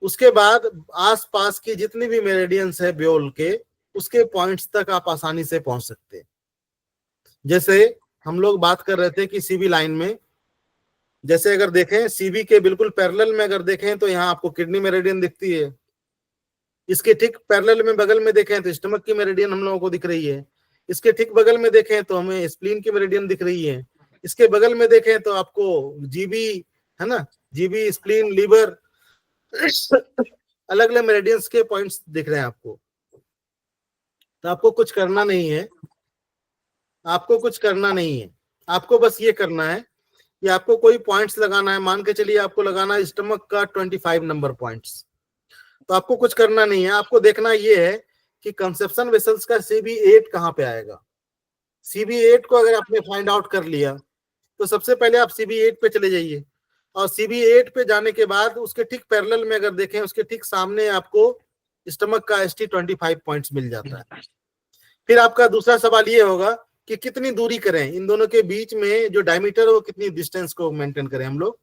उसके बाद आसपास की जितनी भी मेरिडियंस है ब्योल के, उसके पॉइंट्स तक आप आसानी से पहुंच सकते हैं। जैसे हम लोग बात कर रहे थे कि CB लाइन में, जैसे अगर देखें CB के बिल्कुल पैरेलल में अगर देखें तो यहाँ आपको किडनी मेरिडियन दिखती है। इसके ठीक पैरेलल में बगल में देखें तो स्टमक की मेरिडियन हम लोगों को दिख रही है। इसके ठीक बगल में देखें तो हमें स्प्लीन की मेरिडियन दिख रही है। इसके बगल में देखें तो आपको GB है ना, GB, स्प्लीन, लीवर, अलग अलग मेरिडियंस के पॉइंट्स दिख रहे हैं आपको। तो आपको कुछ करना नहीं है, आपको कुछ करना नहीं है, आपको बस ये करना है कि आपको कोई पॉइंट्स लगाना है। मान के चलिए आपको लगाना है स्टमक का 25 नंबर पॉइंट्स। तो आपको कुछ करना नहीं है, आपको देखना ये है कि कंसेप्शन वेसल्स का CB8 कहाँ पे आएगा। CB8 को अगर आपने फाइंड आउट कर लिया तो सबसे पहले आप CB8 पे चले जाइए, और CB8 पे जाने के बाद उसके ठीक पैरेलल में अगर देखें, उसके ठीक सामने आपको स्टमक का ST25 पॉइंट्स मिल जाता है। फिर आपका दूसरा सवाल ये होगा कि कितनी दूरी करें, इन दोनों के बीच में जो डायमीटर है वो कितनी डिस्टेंस को मेंटेन करें हम लोग।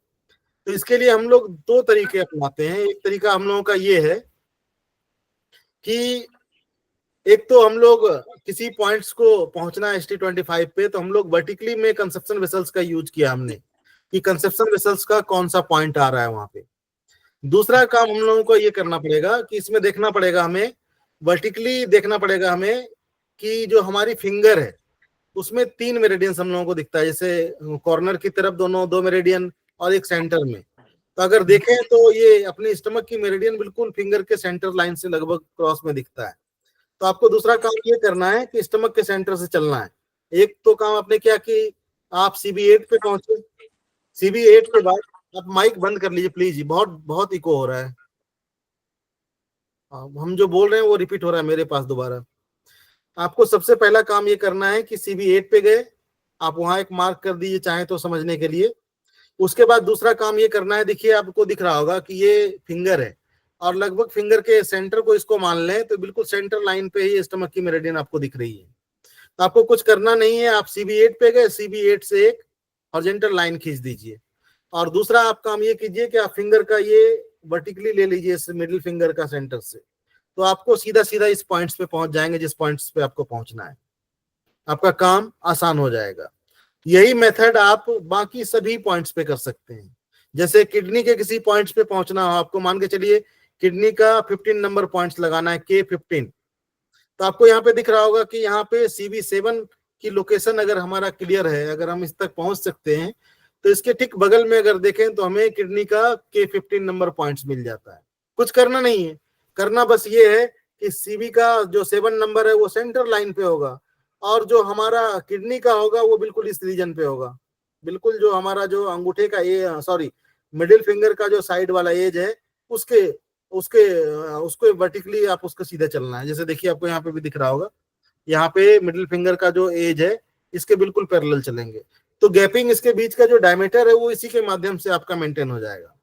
तो इसके लिए हम लोग 2 तरीके अपनाते हैं। एक तरीका हम लोगों का ये है कि एक तो हम लोग किसी पॉइंट्स को पहुंचना है ST25 पे, तो हम लोग वर्टिकली में कंसेप्शन वेसल्स का यूज किया हमने कि कंसेप्शन वेसल्स का कौन सा पॉइंट आ रहा है वहां पे। दूसरा काम हम लोगों को ये करना पड़ेगा कि इसमें देखना पड़ेगा हमें वर्टिकली देखना पड़ेगा हमें कि जो हमारी फिंगर है उसमें 3 मेरिडियंस हम लोगों को दिखता है, जैसे कॉर्नर की तरफ दोनों 2 मेरिडियन और एक सेंटर में। तो अगर देखें तो ये अपनी स्टमक की मेरिडियन बिल्कुल फिंगर के सेंटर लाइन से लगभग क्रॉस में दिखता है। तो आपको दूसरा काम ये करना है कि स्टमक के सेंटर से चलना है। एक तो काम आपने क्या कि आप CB8 पे पहुंचे। CB8 के बाद आप माइक बंद कर लीजिए प्लीज, बहुत बहुत इको हो रहा है। हम जो बोल रहे हैं वो रिपीट हो रहा है मेरे पास दोबारा। आपको सबसे पहला काम ये करना है कि CB8 पे गए, आप वहां एक मार्क कर दीजिए चाहे तो समझने के लिए। उसके बाद दूसरा काम ये करना है, देखिए आपको दिख रहा होगा कि ये फिंगर है और लगभग फिंगर के सेंटर को इसको मान लें तो बिल्कुल सेंटर लाइन पे ही स्टमक की मेरिडियन आपको दिख रही है। तो आपको कुछ करना नहीं है, आप CB8 पे गए, CB8 से एक हॉरिजॉन्टल लाइन खींच दीजिए और दूसरा आप काम ये कीजिए कि आप फिंगर का ये वर्टिकली ले लीजिए इस मिडिल फिंगर का सेंटर से, तो आपको सीधा सीधा इस पॉइंट्स पे पहुंच जाएंगे जिस पॉइंट्स पे आपको पहुंचना है। आपका काम आसान हो जाएगा। यही मेथड आप बाकी सभी पॉइंट्स पे कर सकते हैं। जैसे किडनी के किसी पॉइंट्स पे पहुंचना हो, आपको मान के चलिए किडनी का 15 नंबर पॉइंट्स लगाना है, K15, तो आपको यहाँ पे दिख रहा होगा कि यहाँ पे CB7 की लोकेशन अगर हमारा क्लियर है, अगर हम इस तक पहुंच सकते हैं, तो इसके ठीक बगल में अगर देखें तो हमें किडनी का K15 नंबर पॉइंट्स मिल जाता है। कुछ करना नहीं है, करना बस ये है कि CB का जो 7 नंबर है वो सेंटर लाइन पे होगा और जो हमारा किडनी का होगा वो बिल्कुल इस रीजन पे होगा, बिल्कुल जो हमारा जो अंगूठे का ये सॉरी मिडिल फिंगर का जो साइड वाला एज है उसके उसके उसको वर्टिकली आप उसको सीधे चलना है। जैसे देखिए आपको यहाँ पे भी दिख रहा होगा, यहाँ पे मिडिल फिंगर का जो एज है इसके बिल्कुल पैरेलल चलेंगे, तो गैपिंग इसके बीच का जो डायमीटर है वो इसी के माध्यम से आपका मेंटेन हो जाएगा।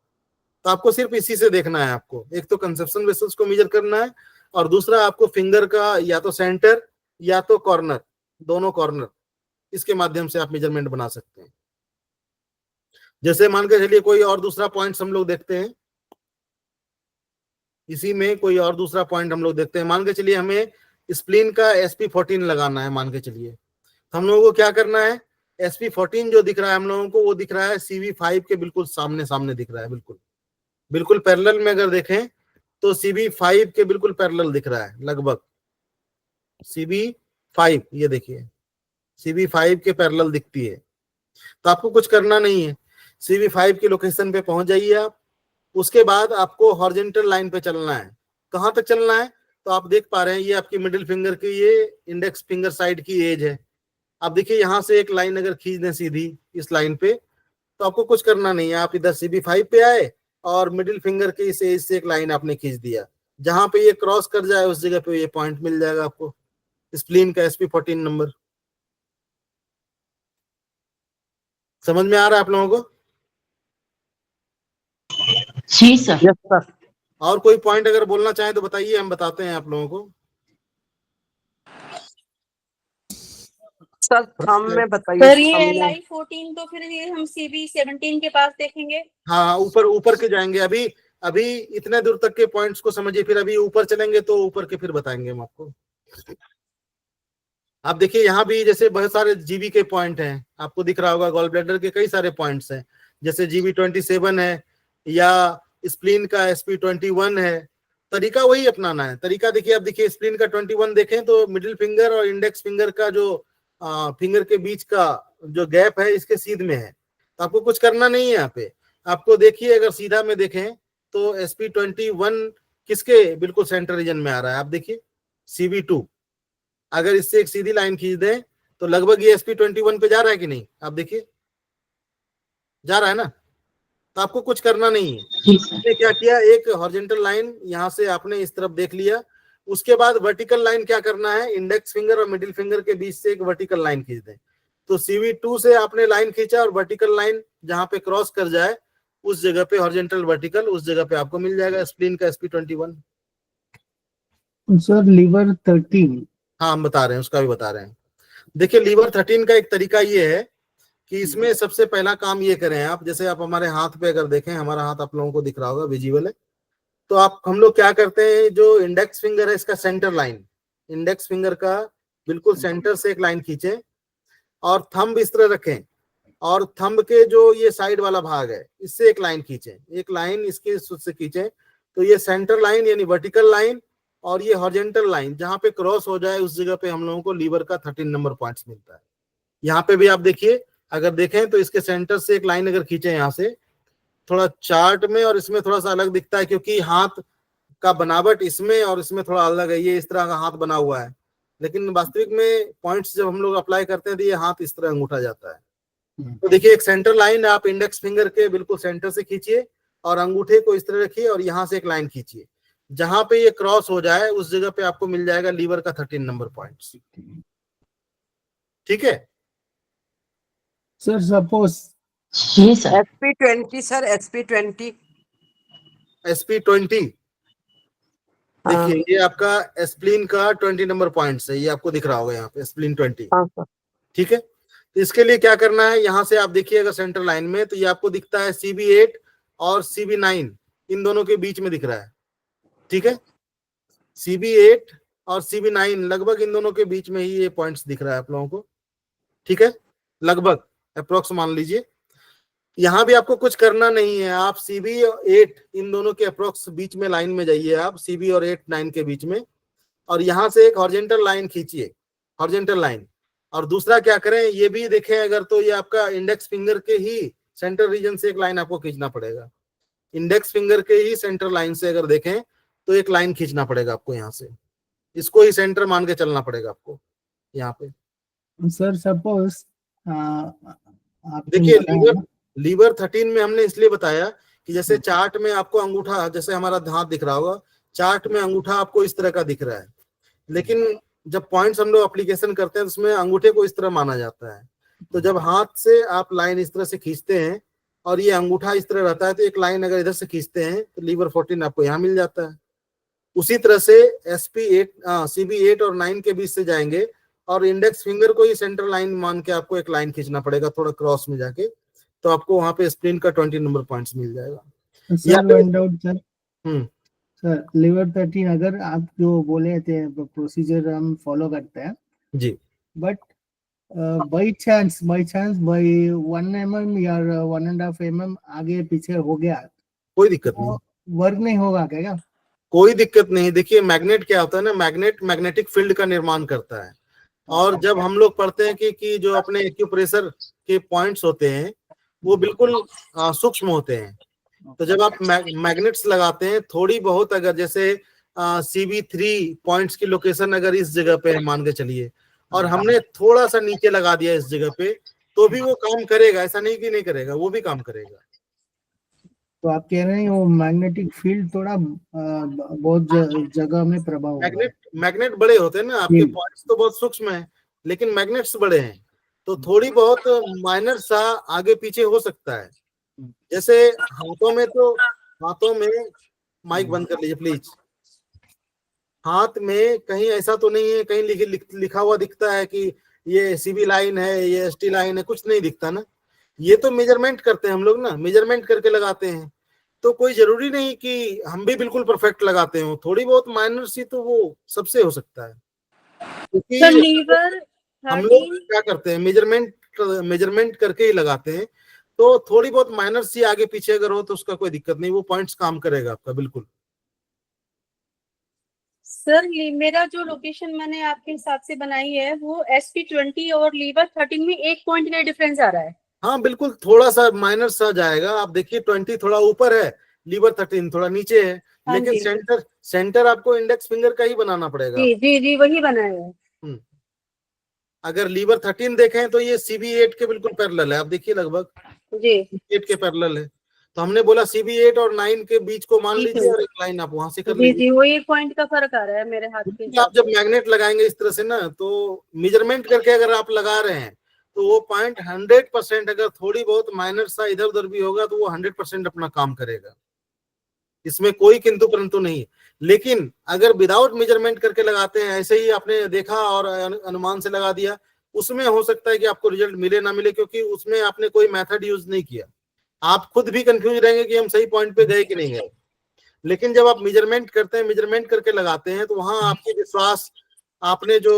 तो आपको सिर्फ इसी से देखना है, आपको एक तो कंसेप्शन वेसल्स को मेजर करना है और दूसरा आपको फिंगर का या तो सेंटर या तो कॉर्नर, दोनों कॉर्नर, इसके माध्यम से आप मेजरमेंट बना सकते हैं। जैसे मान के चलिए कोई और दूसरा पॉइंट हम लोग देखते हैं, इसी में कोई और दूसरा पॉइंट हम लोग देखते हैं। मान के चलिए हमें स्प्लीन का SP14 लगाना है, मान के चलिए, तो हम लोगों को क्या करना है, SP14 जो दिख रहा है हम लोगों को वो दिख रहा है CB5 के बिल्कुल सामने सामने दिख रहा है, बिल्कुल बिल्कुल पैरेलल में अगर देखें तो CB5 के बिल्कुल पैरेलल दिख रहा है, लगभग CB5, ये देखिए CB5 के पैरेलल दिखती है। तो आपको कुछ करना नहीं है, CB5 की लोकेशन पे पहुंच जाइए आप। उसके बाद आपको हॉरिजॉन्टल लाइन पे चलना है। कहां तक चलना है, तो आप देख पा रहे हैं ये आपकी मिडिल फिंगर की ये इंडेक्स फिंगर साइड की एज है। आप देखिए यहां से एक लाइन अगर खींच दें सीधी इस लाइन पे, तो आपको कुछ करना नहीं है, आप इधर CB5 पे आए और मिडिल फिंगर के इस एज से एक लाइन आपने खींच दिया, जहां पे ये क्रॉस कर जाए उस जगह पे ये पॉइंट मिल जाएगा आपको, स्प्लीन का SP14 नंबर। समझ में आ रहा है आप लोगों को? जी सर। Yes sir. और कोई पॉइंट अगर बोलना चाहें तो बताइए, हम बताते हैं आप लोगों को। सर थंब में बताइए। सर ये thumb में। LI14 तो फिर ये हम CB17 के पास देखेंगे। हाँ ऊपर ऊपर के जाएंगे, अभी अभी इतने दूर तक के पॉइंट्स को समझिए, फिर अभी ऊपर चलेंगे तो ऊपर के फिर बताएंगे हम आपको। आप देखिए यहाँ भी जैसे बहुत सारे जीबी के पॉइंट हैं, आपको दिख रहा होगा गॉल ब्लैडर के कई सारे पॉइंट्स हैं, जैसे GB27 है या स्प्लीन का SP21 है। तरीका वही अपनाना है, तरीका देखिए, आप देखिए स्प्लीन का 21 देखें तो मिडिल फिंगर और इंडेक्स फिंगर का जो फिंगर के बीच का जो गैप है इसके सीध में है। तो आपको कुछ करना नहीं है यहाँ पे, आपको देखिए अगर सीधा में देखें तो SP21 किसके बिल्कुल सेंटर रीजन में आ रहा है, आप देखिए CB2। अगर इससे एक सीधी लाइन खींच दें तो लगभग ये SP21 पे जा रहा है कि नहीं, आप देखिए जा रहा है ना। तो आपको कुछ करना नहीं है, आपने क्या किया, एक हॉरिजॉन्टल लाइन यहाँ से आपने इस तरफ देख लिया, उसके बाद वर्टिकल लाइन क्या करना है, इंडेक्स फिंगर और मिडिल फिंगर के बीच से एक वर्टिकल लाइन खींच दें। तो CB2 से आपने लाइन खींचा और वर्टिकल लाइन जहां पे क्रॉस कर जाए उस जगह पे हॉरिजॉन्टल वर्टिकल, उस जगह पे आपको मिल जाएगा स्प्लीन का SP21। Sir liver 13। हाँ हम बता रहे हैं, उसका भी बता रहे हैं। देखिए लीवर 13 का एक तरीका ये है कि इसमें सबसे पहला काम ये करें आप, जैसे आप हमारे हाथ पे अगर देखें, हमारा हाथ आप लोगों को दिख रहा होगा, विजिबल है, तो आप हम लोग क्या करते हैं, जो इंडेक्स फिंगर है इसका सेंटर लाइन, इंडेक्स फिंगर का बिल्कुल सेंटर से एक लाइन खींचे और थंब इस तरह रखें और थंब के जो ये साइड वाला भाग है इससे एक लाइन खींचे, एक लाइन इसके से खींचे, तो ये सेंटर लाइन यानी वर्टिकल लाइन और ये हॉरिजॉन्टल लाइन जहां पे क्रॉस हो जाए उस जगह पे हम लोगों को लीवर का 13 नंबर पॉइंट्स मिलता है। यहाँ पे भी आप देखिए, अगर देखें तो इसके सेंटर से एक लाइन अगर खींचे यहाँ से, थोड़ा चार्ट में और इसमें थोड़ा सा अलग दिखता है क्योंकि हाथ का बनावट इसमें और इसमें थोड़ा अलग है, ये इस तरह का हाथ बना हुआ है, लेकिन वास्तविक में पॉइंट्स जब हम लोग अप्लाई करते हैं तो ये हाथ इस तरह अंगूठा जाता है। तो देखिए एक सेंटर लाइन आप इंडेक्स फिंगर के बिल्कुल सेंटर से खींचिए और अंगूठे को इस तरह रखिए और यहाँ से एक लाइन खींचिए, जहां पे ये क्रॉस हो जाए उस जगह पे आपको मिल जाएगा लीवर का 13 नंबर पॉइंट्स। ठीक है सर सपोज जी sir SP20 sir, SP20। SP20 देखिए ये आपका एस्प्लीन का 20 नंबर पॉइंट्स है, ये आपको दिख रहा होगा यहाँ पे एस्प्लीन 20। हाँ सर। ठीक है, तो इसके लिए क्या करना है, यहाँ से आप देखिएगा सेंटर लाइन में तो ये आपको दिखता है CB8 और CB9 इन दोनों के बीच में दिख रहा है। ठीक है, CB8 और CB9 लगभग इन दोनों के बीच में ही ये पॉइंट्स दिख रहा है आप लोगों को। ठीक है, लगभग अप्रोक्स मान लीजिए। यहाँ भी आपको कुछ करना नहीं है, आप CB और 8 इन दोनों के अप्रोक्स बीच में लाइन में जाइए आप, CB और 8 9 के बीच में, और यहाँ से एक हॉरिजॉन्टल लाइन खींचिए, हॉरिजॉन्टल लाइन। और दूसरा क्या करें, ये भी देखें अगर तो ये आपका इंडेक्स फिंगर के ही सेंटर रीजन से एक लाइन आपको खींचना पड़ेगा। इंडेक्स फिंगर के ही सेंटर लाइन से अगर देखें तो एक लाइन खींचना पड़ेगा आपको यहाँ से, इसको ही सेंटर मान के चलना पड़ेगा आपको यहाँ पे। सर सपोज आप देखिए लीवर 13 में हमने इसलिए बताया कि जैसे चार्ट में आपको अंगूठा, जैसे हमारा हाथ दिख रहा होगा, चार्ट में अंगूठा आपको इस तरह का दिख रहा है, लेकिन जब पॉइंट्स हम लोग एप्लीकेशन करते हैं तो उसमें अंगूठे को इस तरह माना जाता है। तो जब हाथ से आप लाइन इस तरह से खींचते हैं और ये अंगूठा इस तरह रहता है तो एक लाइन अगर इधर से खींचते हैं तो लीवर 14 आपको यहाँ मिल जाता है। उसी तरह से CB8 और 9 के बीच से जाएंगे और इंडेक्स फिंगर को ही सेंटर लाइन मान के आपको एक लाइन खींचना पड़ेगा थोड़ा क्रॉस में जाके, तो आपको वहां पे स्प्लिन का 20 नंबर पॉइंट्स मिल जाएगा। सर वन डाउट सर, हम्म सर लीवर 13 अगर आप जो बोले थे प्रोसीजर हम फॉलो करते हैं जी, but by chance by 1 mm या 1.5 mm आगे पीछे हो गया, कोई दिक्कत नहीं, वर्क नहीं होगा क्या? कोई दिक्कत नहीं। देखिए मैग्नेट क्या होता है ना, मैग्नेटिक फील्ड का निर्माण करता है, और जब हम लोग पढ़ते हैं कि जो अपने एक्यूप्रेशर के पॉइंट्स होते हैं वो बिल्कुल सूक्ष्म होते हैं, तो जब आप मैग्नेट्स लगाते हैं थोड़ी बहुत, अगर जैसे CB3 पॉइंट्स की लोकेशन अगर इस जगह पे मान के चलिए और हमने थोड़ा सा नीचे लगा दिया इस जगह पे, तो भी वो काम करेगा, ऐसा नहीं कि नहीं करेगा, वो भी काम करेगा। तो आप कह रहे हैं वो मैग्नेटिक फील्ड थोड़ा बहुत जगह में प्रभाव होगा। मैग्नेट बड़े होते हैं ना, आपके पॉइंट्स तो बहुत सूक्ष्म है लेकिन मैग्नेट्स बड़े हैं, तो थोड़ी बहुत माइनर सा आगे पीछे हो सकता है। जैसे हाथों में माइक बंद कर लीजिए प्लीज। हाथ में कहीं ऐसा तो नहीं है कहीं लिखा हुआ दिखता है कि ये CB लाइन है, ये ST लाइन है, कुछ नहीं दिखता ना। ये तो मेजरमेंट करते हैं हम लोग ना, मेजरमेंट करके लगाते हैं, तो कोई जरूरी नहीं कि हम भी बिल्कुल परफेक्ट लगाते हो, थोड़ी बहुत माइनर सी तो वो सबसे हो सकता है। क्योंकि लीवर हम लोग क्या करते हैं, मेजरमेंट करके ही लगाते हैं, तो थोड़ी बहुत माइनर सी आगे पीछे अगर हो तो उसका कोई दिक्कत नहीं, वो पॉइंट्स काम करेगा आपका बिल्कुल। सर मेरा जो लोकेशन मैंने आपके हिसाब से बनाई है वो SP20 और लीवर 13 में 1 पॉइंट का डिफरेंस आ रहा है। हाँ बिल्कुल, थोड़ा सा माइनर सा जाएगा। आप देखिए 20 थोड़ा ऊपर है, लीवर 13 थोड़ा नीचे है, लेकिन सेंटर आपको इंडेक्स फिंगर का ही बनाना पड़ेगा। जी जी जी वही बनाया है। अगर लीवर 13 देखें तो ये CB8 के बिल्कुल पैरेलल है, आप देखिए लगभग जी 8 के पैरेलल है, तो हमने बोला CB8 और 9 के बीच को मान लीजिए और एक लाइन आप वहां से कर जी लीजिए। जी वो 1 पॉइंट का फर्क आ रहा है मेरे हाथ के। आप जब मैग्नेट लगाएंगे इस तरह से ना, तो मेजरमेंट करके अगर आप लगा रहे हैं तो वो पॉइंट 100%, अगर थोड़ी बहुत माइनर सा इधर उधर भी होगा तो वो 100% अपना काम करेगा, इसमें कोई किंतु परंतु नहीं। लेकिन अगर विदाउट मेजरमेंट करके लगाते हैं, ऐसे ही आपने देखा और अनुमान से लगा दिया, उसमें हो सकता है कि आपको रिजल्ट मिले ना मिले, क्योंकि उसमें आपने कोई मेथड यूज नहीं किया। आप खुद भी कंफ्यूज रहेंगे कि हम सही पॉइंट पे गए कि नहीं गए। लेकिन जब आप मेजरमेंट करते हैं, मेजरमेंट करके लगाते हैं, तो वहां आपके विश्वास, आपने जो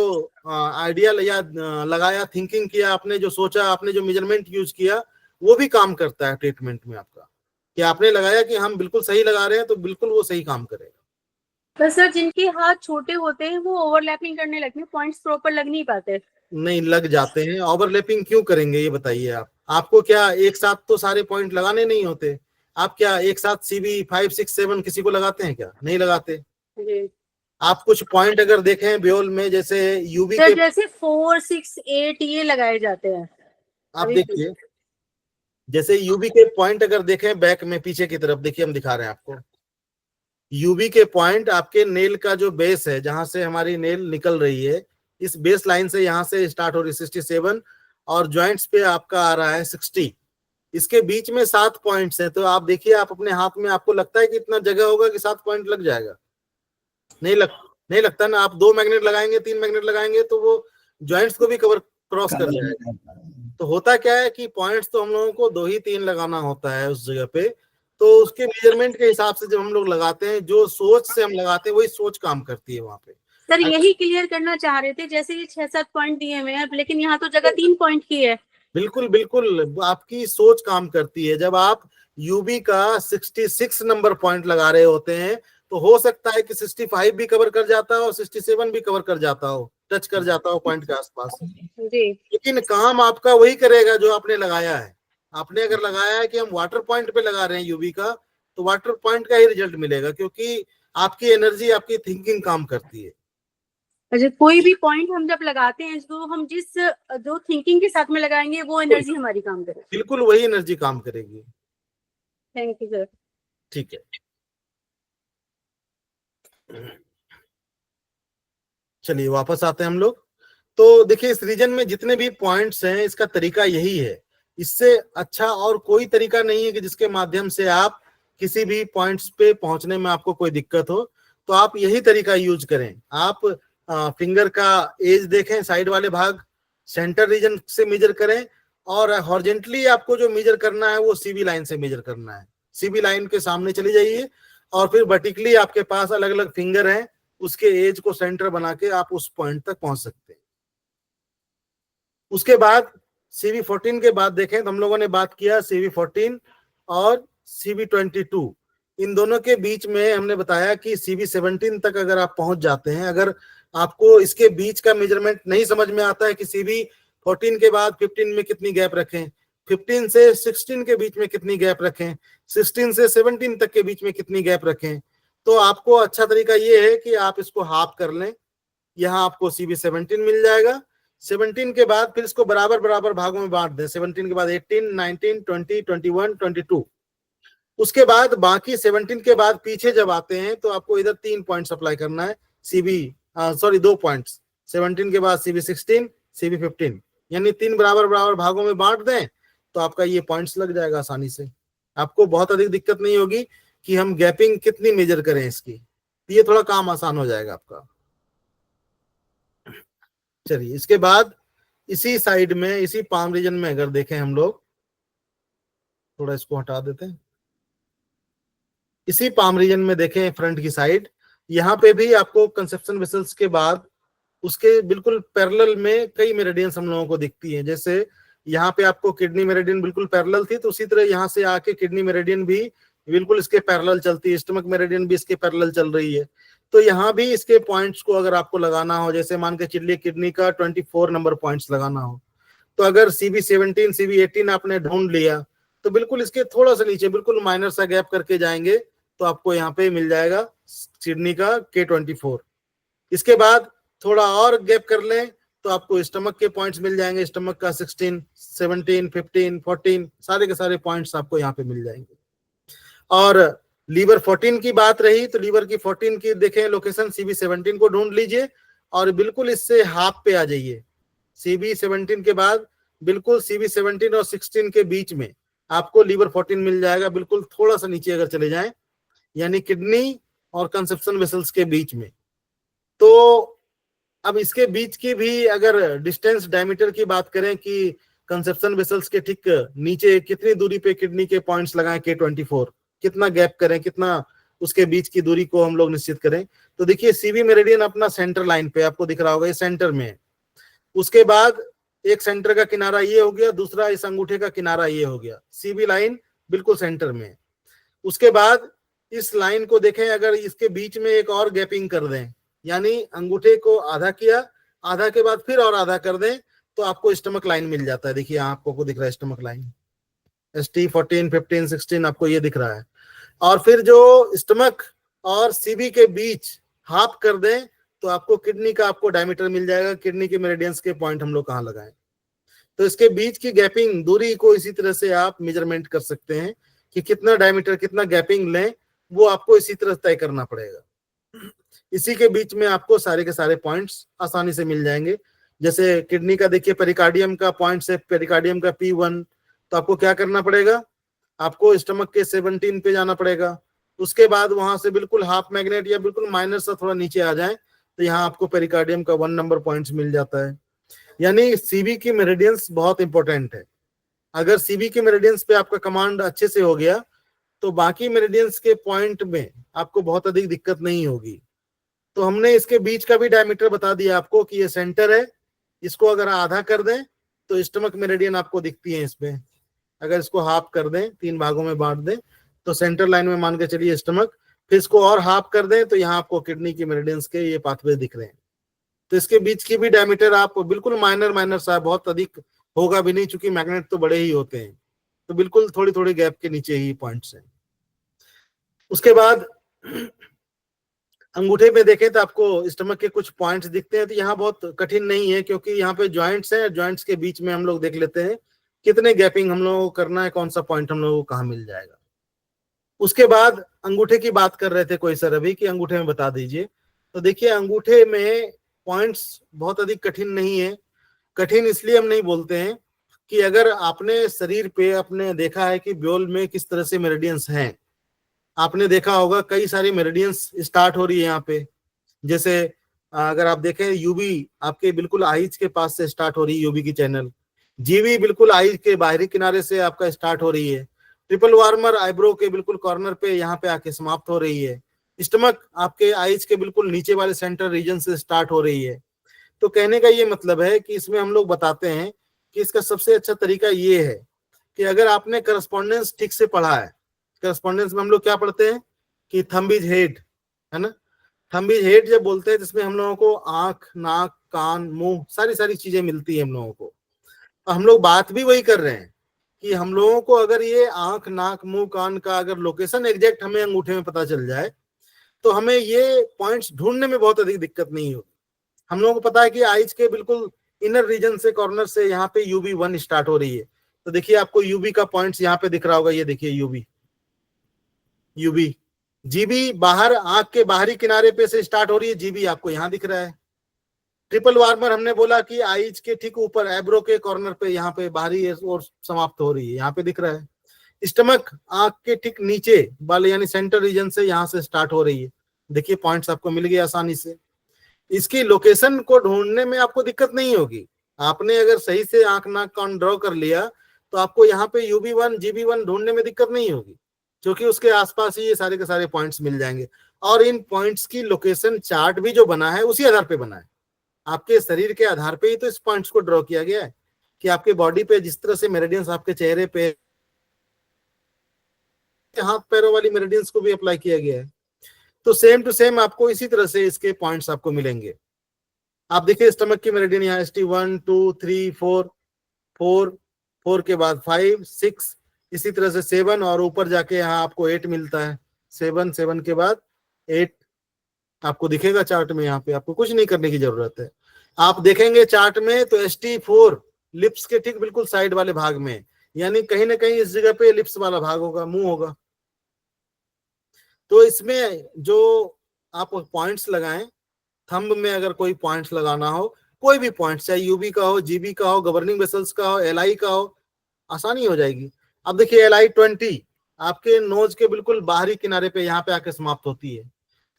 आइडिया या लगाया, थिंकिंग किया, आपने जो सोचा, आपने जो मेजरमेंट यूज किया, वो भी काम करता है ट्रीटमेंट में आपका, कि आपने लगाया कि हम बिल्कुल सही लगा रहे हैं तो बिल्कुल वो सही काम करेगा। तो सर जिनके हाथ छोटे होते हैं वो ओवरलैपिंग करने लगते हैं, पॉइंट्स प्रॉपर लग नहीं पाते। नहीं लग जाते हैं। ओवरलैपिंग क्यों करेंगे ये बताइए आप। आपको क्या एक साथ तो सारे पॉइंट लगाने नहीं होते? आप क्या एक साथ सीबी 5, 6, 7 किसी को लगाते हैं क्या? नहीं लगाते। जी आप कुछ पॉइंट अगर देखें ब्योल में, जैसे यूबी सर, के, जैसे 4, 6, 8 ये लगाए जाते हैं। आप अभी देखिए जैसे यूबी के पॉइंट अगर देखें बैक में पीछे की तरफ, देखिए हम दिखा रहे हैं आपको। यूबी के पॉइंट आपके नेल का जो बेस है, जहां से हमारी नेल निकल रही है, इस बेस लाइन से यहां से स्टार्ट हो रही है 67 और जॉइंट्स पे आपका आ रहा है 60। इसके बीच में 7 पॉइंट्स हैं। तो आप देखिए, आप अपने हाथ में, आपको लगता है कि इतना जगह होगा कि 7 पॉइंट लग जाएगा? नहीं लगता ना। आप 2 मैग्नेट लगाएंगे, 3 मैग्नेट लगाएंगे तो वो जॉइंट्स को भी क्रॉस कर जाएगा। तो होता क्या है कि पॉइंट्स तो हम लोगों को 2 ही 3 लगाना होता है उस जगह पे। तो उसके मेजरमेंट के हिसाब से जब हम लोग लगाते हैं, जो सोच से हम लगाते हैं वही सोच काम करती है वहां पे। सर यही क्लियर करना चाह रहे थे, जैसे ये 6-7 पॉइंट दिए हुए हैं, लेकिन यहाँ तो जगह 3 पॉइंट की है। बिल्कुल बिल्कुल, आपकी सोच काम करती है। जब आप यूबी का 66 नंबर पॉइंट लगा रहे होते हैं तो हो सकता है कि 65 भी कवर कर जाता हो और 67 भी कवर कर जाता हो, टच कर जाता हो पॉइंट के आसपास। जी लेकिन काम आपका वही करेगा जो आपने लगाया है। आपने अगर लगाया है कि हम वाटर पॉइंट पे लगा रहे हैं यूबी का, तो वाटर पॉइंट का ही रिजल्ट मिलेगा, क्योंकि आपकी एनर्जी, आपकी थिंकिंग काम करती है। अच्छा, कोई भी पॉइंट हम जब लगाते हैं तो हम जो थिंकिंग के साथ में लगाएंगे वो एनर्जी हमारी काम करेगी। बिल्कुल वही एनर्जी काम करेगी। Thank you sir. ठीक है, चलिए वापस आते हैं हम लोग। तो देखिए, इस रीजन में जितने भी पॉइंट्स हैं, इसका तरीका यही है। इससे अच्छा और कोई तरीका नहीं है कि जिसके माध्यम से आप किसी भी पॉइंट्स पे पहुंचने में आपको कोई दिक्कत हो। तो आप यही तरीका यूज करें। आप फिंगर का एज देखें, साइड वाले भाग, सेंटर रीजन से मेजर करें, और हॉरिजॉन्टली आपको जो मेजर करना है वो सीबी लाइन से मेजर करना है। सीबी लाइन के सामने चली जाइए और फिर वर्टिकली आपके पास अलग अलग फिंगर हैं, उसके एज को सेंटर बना के आप उस पॉइंट तक पहुंच सकते हैं। उसके बाद CV14 के बाद देखें तो हम लोगों ने बात किया CV14 और CV22। इन दोनों के बीच में हमने बताया कि CV17 तक अगर आप पहुंच जाते हैं, अगर आपको इसके बीच का मेजरमेंट नहीं समझ में आता है कि CV14 के बाद 15 में कितनी गैप रखें, 15 से 16 के बीच में कितनी गैप रखें, 16 से 17 तक के बीच में कितनी गैप रखें, तो आपको अच्छा तरीका ये है कि आप इसको हाफ कर लें। यहाँ आपको CV17 मिल जाएगा। 17 के बाद फिर इसको बराबर बराबर भागों में बांट दें। 17 के बाद 18, 19, 20, 21, 22। उसके बाद बाकी 17 के बाद पीछे जब आते हैं तो आपको इधर 3 पॉइंट्स अप्लाई करना है। 2 पॉइंट्स, 17 के बाद CV16, CV15, यानी 3 बराबर बराबर भागों में बांट दें तो आपका ये पॉइंट्स लग जाएगा आसानी से। आपको बहुत अधिक दिक्कत नहीं होगी कि हम गैपिंग कितनी मेजर करें इसकी। ये थोड़ा काम आसान हो जाएगा आपका। चलिए, इसके बाद इसी साइड में, इसी पाम रीजन में अगर देखें हम लोग, थोड़ा इसको हटा देते हैं। इसी पाम रीजन में देखें फ्रंट की साइड, यहाँ पे भी आपको कंसेप्शन वेसल्स के बाद उसके बिल्कुल पैरेलल में कई मेरिडियंस हम लोगों को दिखती हैं। जैसे यहाँ पे आपको किडनी मेरिडियन बिल्कुल पैरेलल थी, तो उसी तरह यहाँ से आके किडनी मेरिडियन भी बिल्कुल इसके पैरेलल चलती है। स्टमक मेरिडियन भी इसके पैरेलल चल रही है। तो यहाँ भी इसके पॉइंट्स को अगर आपको लगाना हो, जैसे मान के चलिए किडनी का 24 नंबर पॉइंट्स लगाना हो, तो अगर CV17, CV18 आपने ढूंढ लिया तो बिल्कुल इसके थोड़ा सा नीचे बिल्कुल माइनर सा गैप करके जाएंगे तो आपको यहाँ पे मिल जाएगा किडनी का K24। इसके बाद थोड़ा और गैप कर लें तो आपको स्टमक के पॉइंट्स मिल जाएंगे। स्टमक का 16, 17, 15, 14 सारे के सारे पॉइंट्स आपको यहाँ पे मिल जाएंगे। और लीवर 14 की बात रही तो लीवर की 14 की देखें लोकेशन, CV17 को ढूंढ लीजिए और बिल्कुल इससे हाफ पे आ जाइए। CV17 के बाद बिल्कुल CV17 और 16 के बीच में आपको लीवर 14 मिल जाएगा। बिल्कुल थोड़ा सा नीचे अगर चले जाएं, यानी किडनी और कंसेप्शन वेसल्स के बीच में। तो अब इसके बीच की भी अगर डिस्टेंस डायमीटर की बात करें कि कंसेप्शन वेसल्स के ठीक नीचे कितनी दूरी पे किडनी के पॉइंट्स लगाएं, K24, कितना गैप करें, कितना उसके बीच की दूरी को हम लोग निश्चित करें। तो देखिए CV मेरिडियन अपना सेंटर लाइन पे आपको दिख रहा होगा, ये सेंटर में है। उसके बाद एक सेंटर का किनारा ये हो गया, दूसरा इस अंगूठे का किनारा ये हो गया। CV लाइन बिल्कुल सेंटर में है। उसके बाद इस लाइन को देखें, अगर इसके बीच में एक और गैपिंग कर दें, यानी अंगूठे को आधा किया, आधा के बाद फिर और आधा कर दें, तो आपको स्टमक लाइन मिल जाता है। देखिए यहाँ आपको दिख रहा है स्टमक लाइन, ST 14, 15, 16 आपको ये दिख रहा है। और फिर जो स्टमक और सीबी के बीच हाफ कर दें तो आपको किडनी का आपको डायमीटर मिल जाएगा। किडनी के मेरिडियंस के पॉइंट हम लोग कहाँ लगाएं, तो इसके बीच की गैपिंग दूरी को इसी तरह से आप मेजरमेंट कर सकते हैं कि कितना डायमीटर, कितना गैपिंग लें, वो आपको इसी तरह तय करना पड़ेगा। इसी के बीच में आपको सारे के सारे पॉइंट्स आसानी से मिल जाएंगे। जैसे किडनी का देखिए पेरिकार्डियम का पॉइंट से पेरिकार्डियम का P1, तो आपको क्या करना पड़ेगा, आपको स्टमक के 17 पे जाना पड़ेगा। उसके बाद वहां से बिल्कुल हाफ मैग्नेट या बिल्कुल माइनर सा थोड़ा नीचे आ जाए तो यहाँ आपको पेरिकार्डियम का 1 नंबर पॉइंट्स मिल जाता है। यानी सीबी की मेरिडियंस बहुत इंपॉर्टेंट है। अगर सीबी की मेरिडियंस पे आपका कमांड अच्छे से हो गया तो बाकी मेरिडियंस के पॉइंट में आपको बहुत अधिक दिक्कत नहीं होगी। तो हमने इसके बीच का भी डायमीटर बता दिया आपको कि ये सेंटर है, इसको अगर आधा कर दें तो स्टमक मेरिडियन आपको दिखती है इसमें। अगर इसको हाफ कर दें, 3 भागों में बांट दें, तो सेंटर लाइन में मान के चलिए स्टमक, फिर इसको और हाफ कर दें तो यहाँ आपको किडनी की मेरिडियंस के ये पाथवे दिख रहे हैं। तो इसके बीच की भी डायमीटर आप बिल्कुल माइनर सा, बहुत अधिक होगा भी नहीं, चूंकि मैग्नेट तो बड़े ही होते हैं, तो बिल्कुल थोड़ी थोड़ी गैप के नीचे ही पॉइंट्स हैं। उसके बाद अंगूठे पे देखें तो आपको स्टमक के कुछ पॉइंट्स दिखते हैं। तो यहाँ बहुत कठिन नहीं है, क्योंकि यहाँ पे जॉइंट्स हैं, जॉइंट्स के बीच में हम लोग देख लेते हैं कितने गैपिंग हम लोगों को करना है, कौन सा पॉइंट हम लोगों को कहाँ मिल जाएगा। उसके बाद अंगूठे की बात कर रहे थे कोई सर अभी कि अंगूठे में बता दीजिए। तो देखिए अंगूठे में पॉइंट्स बहुत अधिक कठिन नहीं है। कठिन इसलिए हम नहीं बोलते हैं कि अगर आपने शरीर पे अपने देखा है कि ब्योल में किस तरह से मेरिडियंस हैं, आपने देखा होगा कई सारी मेरिडियंस स्टार्ट हो रही है यहाँ पे। जैसे अगर आप देखें यूबी आपके बिल्कुल आईज के पास से स्टार्ट हो रही है यूबी की चैनल, जीवी बिल्कुल आईज के बाहरी किनारे से आपका स्टार्ट हो रही है, ट्रिपल वार्मर आईब्रो के बिल्कुल कॉर्नर पे यहाँ पे आके समाप्त हो रही है, स्टमक आपके आईज के बिल्कुल नीचे वाले सेंटर रीजन से स्टार्ट हो रही है। तो कहने का ये मतलब है कि इसमें हम लोग बताते हैं कि इसका सबसे अच्छा तरीका ये है कि अगर आपने करस्पॉन्डेंस ठीक से पढ़ा है, करस्पॉन्डेंस में हम लोग क्या पढ़ते हैं कि थंब इज हेड, है ना। थंब इज हेड जब बोलते हैं जिसमें हम लोगों को आंख, नाक, कान, मुंह, सारी चीजें मिलती है हम लोगों को। तो हम लोग बात भी वही कर रहे हैं कि हम लोगों को अगर ये आंख, नाक, मुंह, कान का अगर लोकेशन एग्जैक्ट हमें अंगूठे में पता चल जाए तो हमें ये पॉइंट्स ढूंढने में बहुत अधिक दिक्कत नहीं होगी। हम लोगों को पता है कि आईज के बिल्कुल इनर रीजन से, कॉर्नर से यहाँ पे UB1 स्टार्ट हो रही है। तो देखिए आपको UB का पॉइंट्स यहाँ पे दिख रहा होगा, ये देखिए UB। GB बाहर आंख के बाहरी किनारे पे से स्टार्ट हो रही है, GB आपको यहाँ दिख रहा है। ट्रिपल वार्मर हमने बोला कि आईज के ठीक ऊपर एब्रो के कॉर्नर पे यहाँ पे बाहरी और समाप्त हो रही है, यहाँ पे दिख रहा है। स्टमक आंख के ठीक नीचे वाले यानी सेंटर रीजन से यहाँ से स्टार्ट हो रही है, देखिए पॉइंट्स आपको मिल गए आसानी से। इसकी लोकेशन को ढूंढने में आपको दिक्कत नहीं होगी। आपने अगर सही से आंख, नाक, कान ड्रॉ कर लिया तो आपको यहाँ पे UB1, GB1 ढूंढने में दिक्कत नहीं होगी, क्योंकि उसके आसपास ही ये सारे के सारे पॉइंट्स मिल जाएंगे। और इन पॉइंट्स की लोकेशन चार्ट भी जो बना है उसी आधार पे बना है, आपके शरीर के आधार पे ही तो इस पॉइंट्स को ड्रॉ किया गया है कि आपके बॉडी पे जिस तरह से मेरिडियंस आपके चेहरे पे, हाथ पैरों वाली मेरिडियंस को भी अप्लाई किया गया है। तो सेम टू सेम आपको इसी तरह से इसके पॉइंट्स आपको मिलेंगे। आप देखिए स्टमक की मेरिडियन यहाँ ST 1, 2, 3, 4 के बाद 5, 6, इसी तरह से 7 और ऊपर जाके यहाँ आपको 8 मिलता है। 7 के बाद 8 आपको दिखेगा चार्ट में। यहाँ पे आपको कुछ नहीं करने की जरूरत है। आप देखेंगे चार्ट में तो ST 4 लिप्स के ठीक बिल्कुल साइड वाले भाग में, यानी कहीं ना कहीं इस जगह पे लिप्स वाला भाग होगा, मुंह होगा। तो इसमें जो आप पॉइंट्स लगाएं, थंब में अगर कोई पॉइंट्स लगाना हो, कोई भी पॉइंट्स, चाहे UB का हो, GB का हो, गवर्निंग वेसल्स का हो, LI का हो, आसानी हो जाएगी। अब देखिए LI 20 आपके नोज के बिल्कुल बाहरी किनारे पे यहाँ पे आके समाप्त होती है।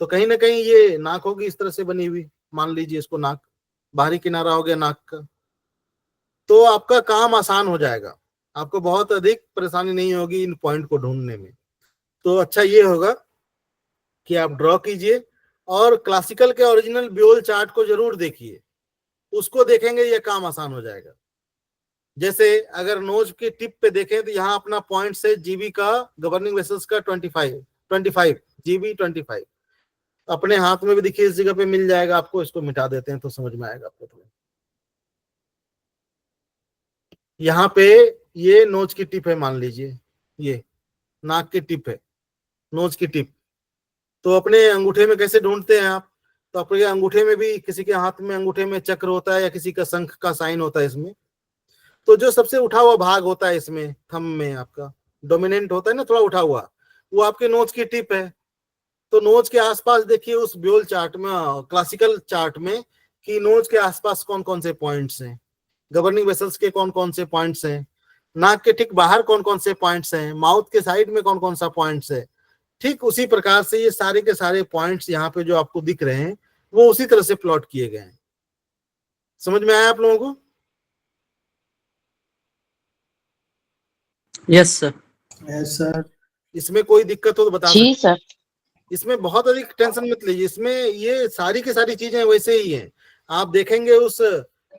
तो कहीं ना कहीं ये नाक होगी इस तरह से बनी हुई, मान लीजिए इसको नाक, बाहरी किनारा हो गया नाक का। तो आपका काम आसान हो जाएगा, आपको बहुत अधिक परेशानी नहीं होगी इन पॉइंट को ढूंढने में। तो अच्छा ये होगा कि आप ड्रॉ कीजिए और क्लासिकल के ओरिजिनल ब्योल चार्ट को जरूर देखिए, उसको देखेंगे ये काम आसान हो जाएगा। जैसे अगर नोज के टिप पे देखें तो यहाँ अपना पॉइंट से GB का, गवर्निंग वेसल्स का 25, 25 GB25 अपने हाथ में भी देखिए इस जगह पे मिल जाएगा आपको। इसको मिटा देते हैं तो समझ में आएगा आपको थोड़ा। यहाँ पे ये नोज की टिप है, मान लीजिए ये नाक की टिप है, नोज की टिप। तो अपने अंगूठे में कैसे ढूंढते हैं आप, तो आपके अंगूठे में भी, किसी के हाथ में अंगूठे में चक्र होता है या किसी का शंख का साइन होता है इसमें। तो जो सबसे उठा हुआ भाग होता है इसमें थंब में आपका डोमिनेंट होता है ना, थोड़ा उठा हुआ, वो आपके नोज की टिप है। तो नोज के आसपास देखिए उस ब्योल चार्ट में, क्लासिकल चार्ट में, कि नोज के आसपास कौन कौन से पॉइंट्स हैं, गवर्निंग वेसल्स के कौन कौन से पॉइंट्स हैं, नाक के ठीक बाहर कौन कौन से पॉइंट्स हैं, माउथ के साइड में कौन कौन सा पॉइंट्स है। ठीक उसी प्रकार से ये सारे के सारे पॉइंट्स यहाँ पे जो आपको दिख रहे हैं वो उसी तरह से प्लॉट किए गए हैं। समझ में आया आप लोगों को? Yes sir. Yes sir. इसमें कोई दिक्कत हो तो बता जी सकते। सर। इसमें बहुत अधिक टेंशन मत लीजिए, इसमें ये सारी की सारी चीजें वैसे ही हैं। आप देखेंगे उस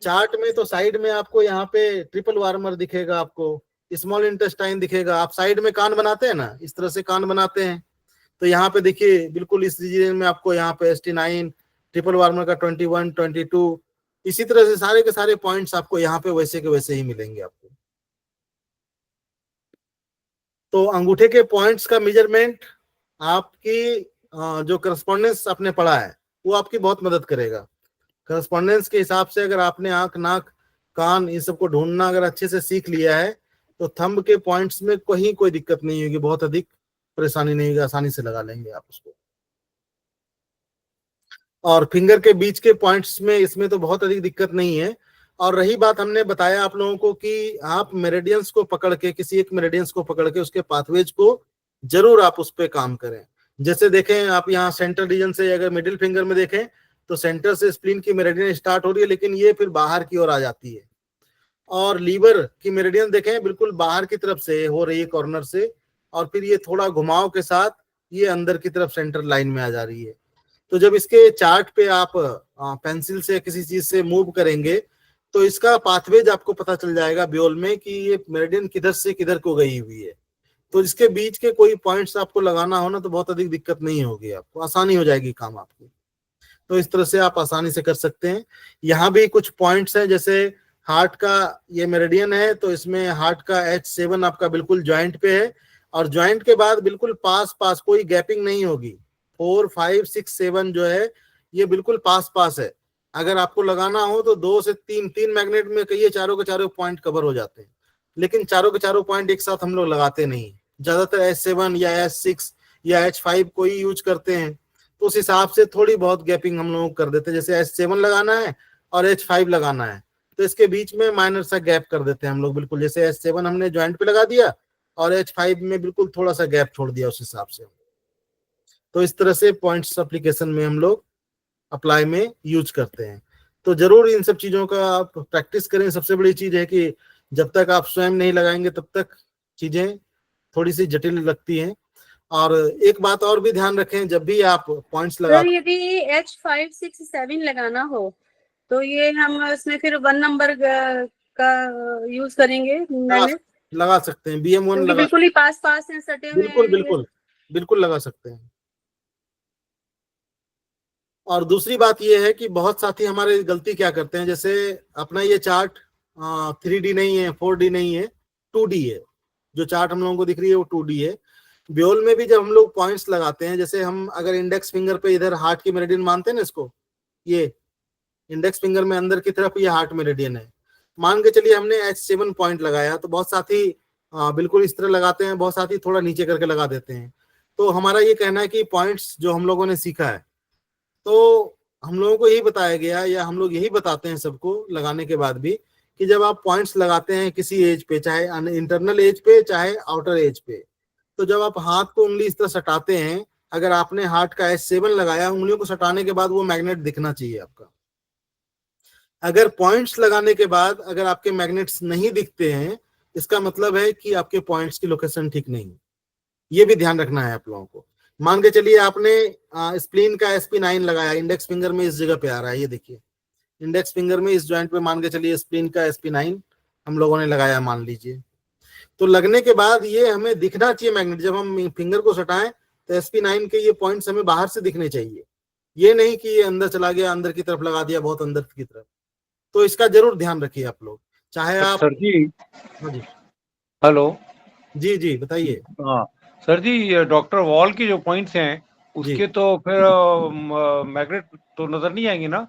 चार्ट में तो साइड में आपको यहाँ पे ट्रिपल वार्मर दिखेगा, आपको स्मॉल इंटेस्टाइन दिखेगा। आप साइड में कान बनाते हैं ना, इस तरह से कान बनाते हैं, तो यहाँ पे देखिए बिल्कुल इस रीजन में आपको यहाँ पे ST9, ट्रिपल वार्मर का 21, 22, इसी तरह से सारे के सारे पॉइंट्स आपको यहाँ पे वैसे के वैसे ही मिलेंगे आपको। तो अंगूठे के पॉइंट्स का मेजरमेंट आपकी जो करस्पॉन्डेंस आपने पढ़ा है वो आपकी बहुत मदद करेगा। करस्पॉन्डेंस के हिसाब से अगर आपने आंख, नाक, कान इन सबको ढूंढना अगर अच्छे से सीख लिया है तो थंब के पॉइंट्स में कहीं कोई दिक्कत नहीं होगी, बहुत अधिक परेशानी नहीं होगी, आसानी से लगा लेंगे आप उसको। और फिंगर के बीच के पॉइंट्स में इसमें तो बहुत अधिक दिक्कत नहीं है। और रही बात, हमने बताया आप लोगों को कि आप मेरिडियंस को पकड़ के, किसी एक मेरिडियंस को पकड़ के उसके पाथवेज को जरूर आप उस पर काम करें। जैसे देखें आप यहाँ सेंटर रीजन से, अगर मिडिल फिंगर में देखें तो सेंटर से स्प्लीन की मेरिडियन स्टार्ट हो रही है, लेकिन ये फिर बाहर की ओर आ जाती है। और लीवर की मेरिडियन देखें बिल्कुल बाहर की तरफ से हो रही है, कॉर्नर से, और फिर ये थोड़ा घुमाव के साथ ये अंदर की तरफ सेंटर लाइन में आ जा रही है। तो जब इसके चार्ट पे आप पेंसिल से किसी चीज से मूव करेंगे तो इसका पाथवेज आपको पता चल जाएगा ब्योल में कि ये मेरिडियन किधर से किधर को गई हुई है। तो इसके बीच के कोई पॉइंट्स आपको लगाना हो ना तो बहुत अधिक दिक्कत नहीं होगी, आपको आसानी हो जाएगी काम आपकी। तो इस तरह से आप आसानी से कर सकते हैं। यहाँ भी कुछ पॉइंट्स हैं, जैसे हार्ट का ये मेरिडियन है तो इसमें हार्ट का H7 आपका बिल्कुल ज्वाइंट पे है, और ज्वाइंट के बाद बिल्कुल पास पास, कोई गैपिंग नहीं होगी। 4, 5, 6, 7 जो है ये बिल्कुल पास पास है। अगर आपको लगाना हो तो 2 से 3 मैग्नेट में कहिए चारों के चारों पॉइंट कवर हो जाते हैं, लेकिन चारों के चारों पॉइंट एक साथ हम लोग लगाते नहीं। ज्यादातर H7 या H6 या H5 कोई यूज करते हैं, तो उस हिसाब से थोड़ी बहुत गैपिंग हम लोग कर देते हैं। जैसे H7 लगाना है और H5 लगाना है तो इसके बीच में माइनर सा गैप कर देते हैं हम लोग, बिल्कुल जैसे H7 हमने ज्वाइंट पे लगा दिया और H5 में बिल्कुल थोड़ा सा गैप छोड़ दिया उस हिसाब से। तो इस तरह से पॉइंट्स एप्लीकेशन में हम लोग अप्लाई में यूज करते हैं। तो जरूर इन सब चीजों का आप प्रैक्टिस करें। सबसे बड़ी चीज है कि जब तक आप स्वयं नहीं लगाएंगे तब तक चीजें थोड़ी सी जटिल लगती हैं। और एक बात और भी ध्यान रखें, जब भी आप पॉइंट्स लगा, यदि H5, 6, 7 लगाना हो तो ये हम उसमें फिर 1 नंबर का यूज करेंगे, लगा सकते हैं। BM1 लगा, बिल्कुल ही पास पास हैं, सटे हुए बिल्कुल हैं, बिल्कुल बिल्कुल लगा सकते हैं। और दूसरी बात यह है कि बहुत साथी हमारे गलती क्या करते हैं, जैसे अपना ये चार्ट 3D नहीं है, 4D नहीं है, 2D है। जो चार्ट हम लोगों को दिख रही है वो 2D है। ब्योल में भी जब हम लोग पॉइंट्स लगाते हैं, जैसे हम अगर इंडेक्स फिंगर पे इधर हार्ट की मेरिडियन मानते हैं ना, इसको ये इंडेक्स फिंगर में अंदर की तरफ ये हार्ट मेरिडियन है, मान के चलिए हमने H7 पॉइंट लगाया, तो बहुत साथी बिल्कुल इस तरह लगाते हैं, बहुत साथी थोड़ा नीचे करके लगा देते हैं। तो हमारा ये कहना है कि पॉइंट्स जो हम लोगों ने सीखा है, तो हम लोगों को यही बताया गया, या हम लोग यही बताते हैं सबको लगाने के बाद भी, कि जब आप पॉइंट्स लगाते हैं किसी एज पे, चाहे इंटरनल एज पे चाहे आउटर एज पे, तो जब आप हाथ को उंगली इस तरह सटाते हैं, अगर आपने हार्ट का H7 लगाया, उंगलियों को सटाने के बाद वो मैग्नेट दिखना चाहिए आपका। अगर पॉइंट्स लगाने के बाद अगर आपके मैग्नेट्स नहीं दिखते हैं, इसका मतलब है कि आपके पॉइंट्स की लोकेशन ठीक नहीं है। ये भी ध्यान रखना है आप लोगों को। मान के चलिए आपने स्प्लीन का SP9 लगाया, इंडेक्स फिंगर में इस जगह पे आ रहा है, ये देखिए इंडेक्स फिंगर में इस जॉइंट पे मान के चलिए स्प्लीन का SP9 हम लोगों ने लगाया, मान लीजिए। तो लगने के बाद ये हमें दिखना चाहिए मैग्नेट, जब हम फिंगर को सटाएं तो SP9 के ये पॉइंट्स हमें बाहर से दिखने चाहिए, ये नहीं कि ये अंदर चला गया, अंदर की तरफ लगा दिया, बहुत अंदर की तरफ। तो इसका जरूर ध्यान रखिए आप लोग, चाहे आप। सर जी, हाँ जी, हेलो। जी जी बताइए। हाँ सर जी, ये डॉक्टर वॉल की जो पॉइंट्स हैं उसके तो फिर मैग्नेट तो नजर नहीं आएंगे ना?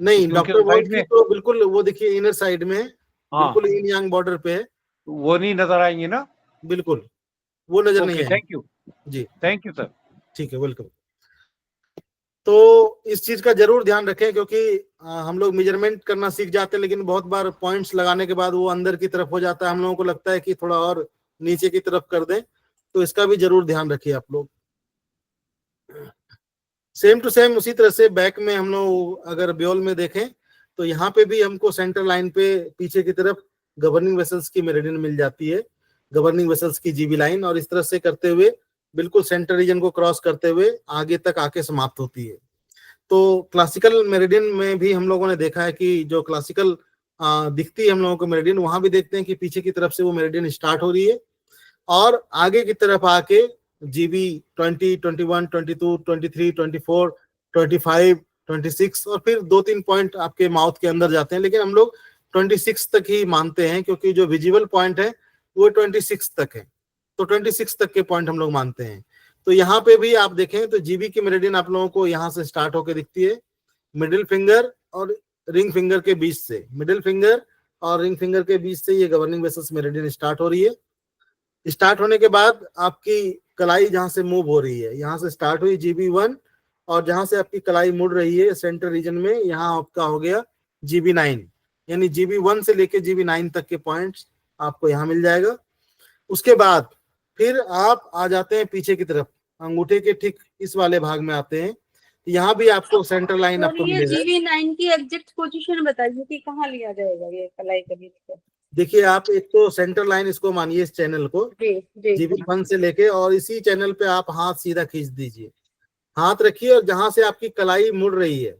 नहीं, क्योंकि डॉक्टर वॉल साइड की में, तो बिल्कुल वो देखिए इनर साइड में है, हाँ, बिल्कुल इन यांग बॉर्डर पे है, वो नहीं नजर आएंगे ना? बिल्कुल वो नजर नहीं ओके, आएंगे। Thank you. जी थैंक यू सर। ठीक है, वेलकम। तो इस चीज का जरूर ध्यान रखें, क्योंकि हम लोग मेजरमेंट करना सीख जाते हैं, लेकिन बहुत बार पॉइंट्स लगाने के बाद वो अंदर की तरफ हो जाता है, हम लोगों को लगता है कि थोड़ा और नीचे की तरफ कर दें, तो इसका भी जरूर ध्यान रखिए आप लोग। सेम टू सेम उसी तरह से बैक में हम लोग अगर ब्योल में देखें तो यहाँ पे भी हमको सेंटर लाइन पे पीछे की तरफ गवर्निंग वेसल्स की मेरिडियन मिल जाती है, गवर्निंग वेसल्स की जीबी लाइन, और इस तरह से करते हुए बिल्कुल सेंटर रीजन को क्रॉस करते हुए आगे तक आके समाप्त होती है। तो क्लासिकल मेरिडियन में भी हम लोगों ने देखा है कि जो क्लासिकल दिखती है हम लोगों को मेरिडियन, वहां भी देखते हैं कि पीछे की तरफ से वो मेरिडियन स्टार्ट हो रही है और आगे की तरफ आके जीबी 20, 21, 22, 23, 24, 25, 26 और फिर 2-3 पॉइंट आपके माउथ के अंदर जाते हैं, लेकिन हम लोग 26 तक ही मानते हैं, क्योंकि जो विजिबल पॉइंट है वो 26 तक है, तो 26 तक के पॉइंट हम लोग मानते हैं। तो यहाँ पे भी आप देखें तो जीबी की मेरिडियन आप लोगों को यहाँ से स्टार्ट होकर दिखती है, मिडिल फिंगर और रिंग फिंगर के बीच से, मिडिल फिंगर और रिंग फिंगर के बीच से ये गवर्निंग वेसल्स मेरिडियन स्टार्ट हो रही है। स्टार्ट होने के बाद आपकी कलाई जहां से मूव हो रही है, यहाँ से स्टार्ट हुई GB1 और जहां से आपकी कलाई मुड़ रही है सेंटर रीजन में, यहाँ आपका हो गया GB9, यानी GB1 से लेके GB9 तक के पॉइंट्स आपको यहाँ मिल जाएगा। उसके बाद फिर आप आ जाते हैं पीछे की तरफ, अंगूठे के ठीक इस वाले भाग में आते हैं, यहाँ भी आपको सेंटर लाइन और आपको ये मिलेगा। GB9 की एग्जैक्ट पोजीशन बताइए कि कहाँ लिया जाएगा ये कलाई के बीच पे। देखिए आप एक तो सेंटर लाइन इसको मानिए, इस चैनल को जी जी GB1 से लेके, और इसी चैनल पे आप हाथ सीधा खींच दीजिए, हाथ रखिए और जहां से आपकी कलाई मुड़ रही है,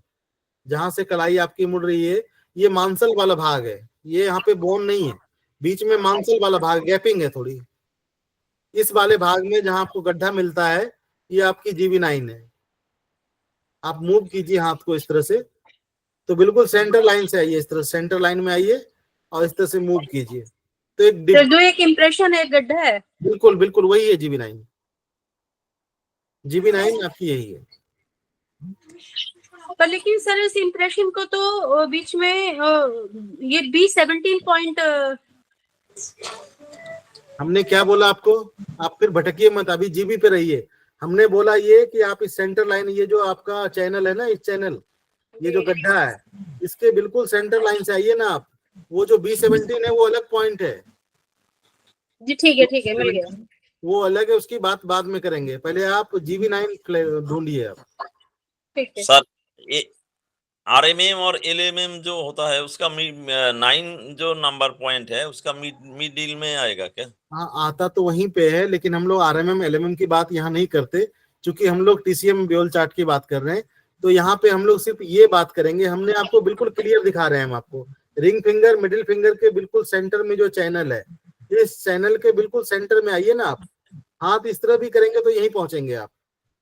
जहां से कलाई आपकी मुड़ रही है, ये मांसल वाला भाग है, ये यहाँ पे बोन नहीं है, बीच में मांसल वाला भाग, गैपिंग है थोड़ी, इस वाले भाग में जहां आपको गड्ढा मिलता है ये आपकी GB9 है। आप मूव कीजिए हाथ को इस तरह से, तो बिल्कुल सेंटर लाइन से आइए, इस तरह सेंटर लाइन में आइए और इस तरह से मूव कीजिए, तो तो जो एक इम्प्रेशन है, गड्ढा है, बिल्कुल बिल्कुल वही है GB9। GB9 आपकी यही है। पर लेकिन सर इस इम्प्रेशन को तो बीच में ये B17 पॉइंट। हमने क्या बोला आपको, आप फिर भटकिए मत, अभी जीबी पे रहिए। हमने बोला ये कि आप इस सेंटर लाइन, ये जो आपका चैनल है ना, इस चैनल, ये जो गड्ढा है, इसके बिल्कुल सेंटर लाइन से आइए ना आप, वो जो B17 है वो अलग पॉइंट है जी ठीक है, मिल गया, वो अलग है, उसकी बात बाद में करेंगे, पहले आप GB9 ढूंढिए आप। ठीक है सर। ये RMM और LMM जो होता है उसका 9 जो नंबर पॉइंट है उसका मिडिल में आएगा क्या? हाँ आता तो वहीं पे है, लेकिन हम लोग RMM LMM की बात यहाँ नहीं करते, क्योंकि हम लोग TCM ब्योल चार्ट की बात कर रहे हैं, तो यहाँ पे हम लोग सिर्फ ये बात करेंगे। हमने आपको बिल्कुल क्लियर दिखा रहे हैं, हम आपको रिंग फिंगर मिडिल फिंगर के बिल्कुल सेंटर में जो चैनल है, इस चैनल के बिल्कुल सेंटर में आइए ना आप, हाथ इस तरह भी करेंगे तो यहीं पहुंचेंगे आप,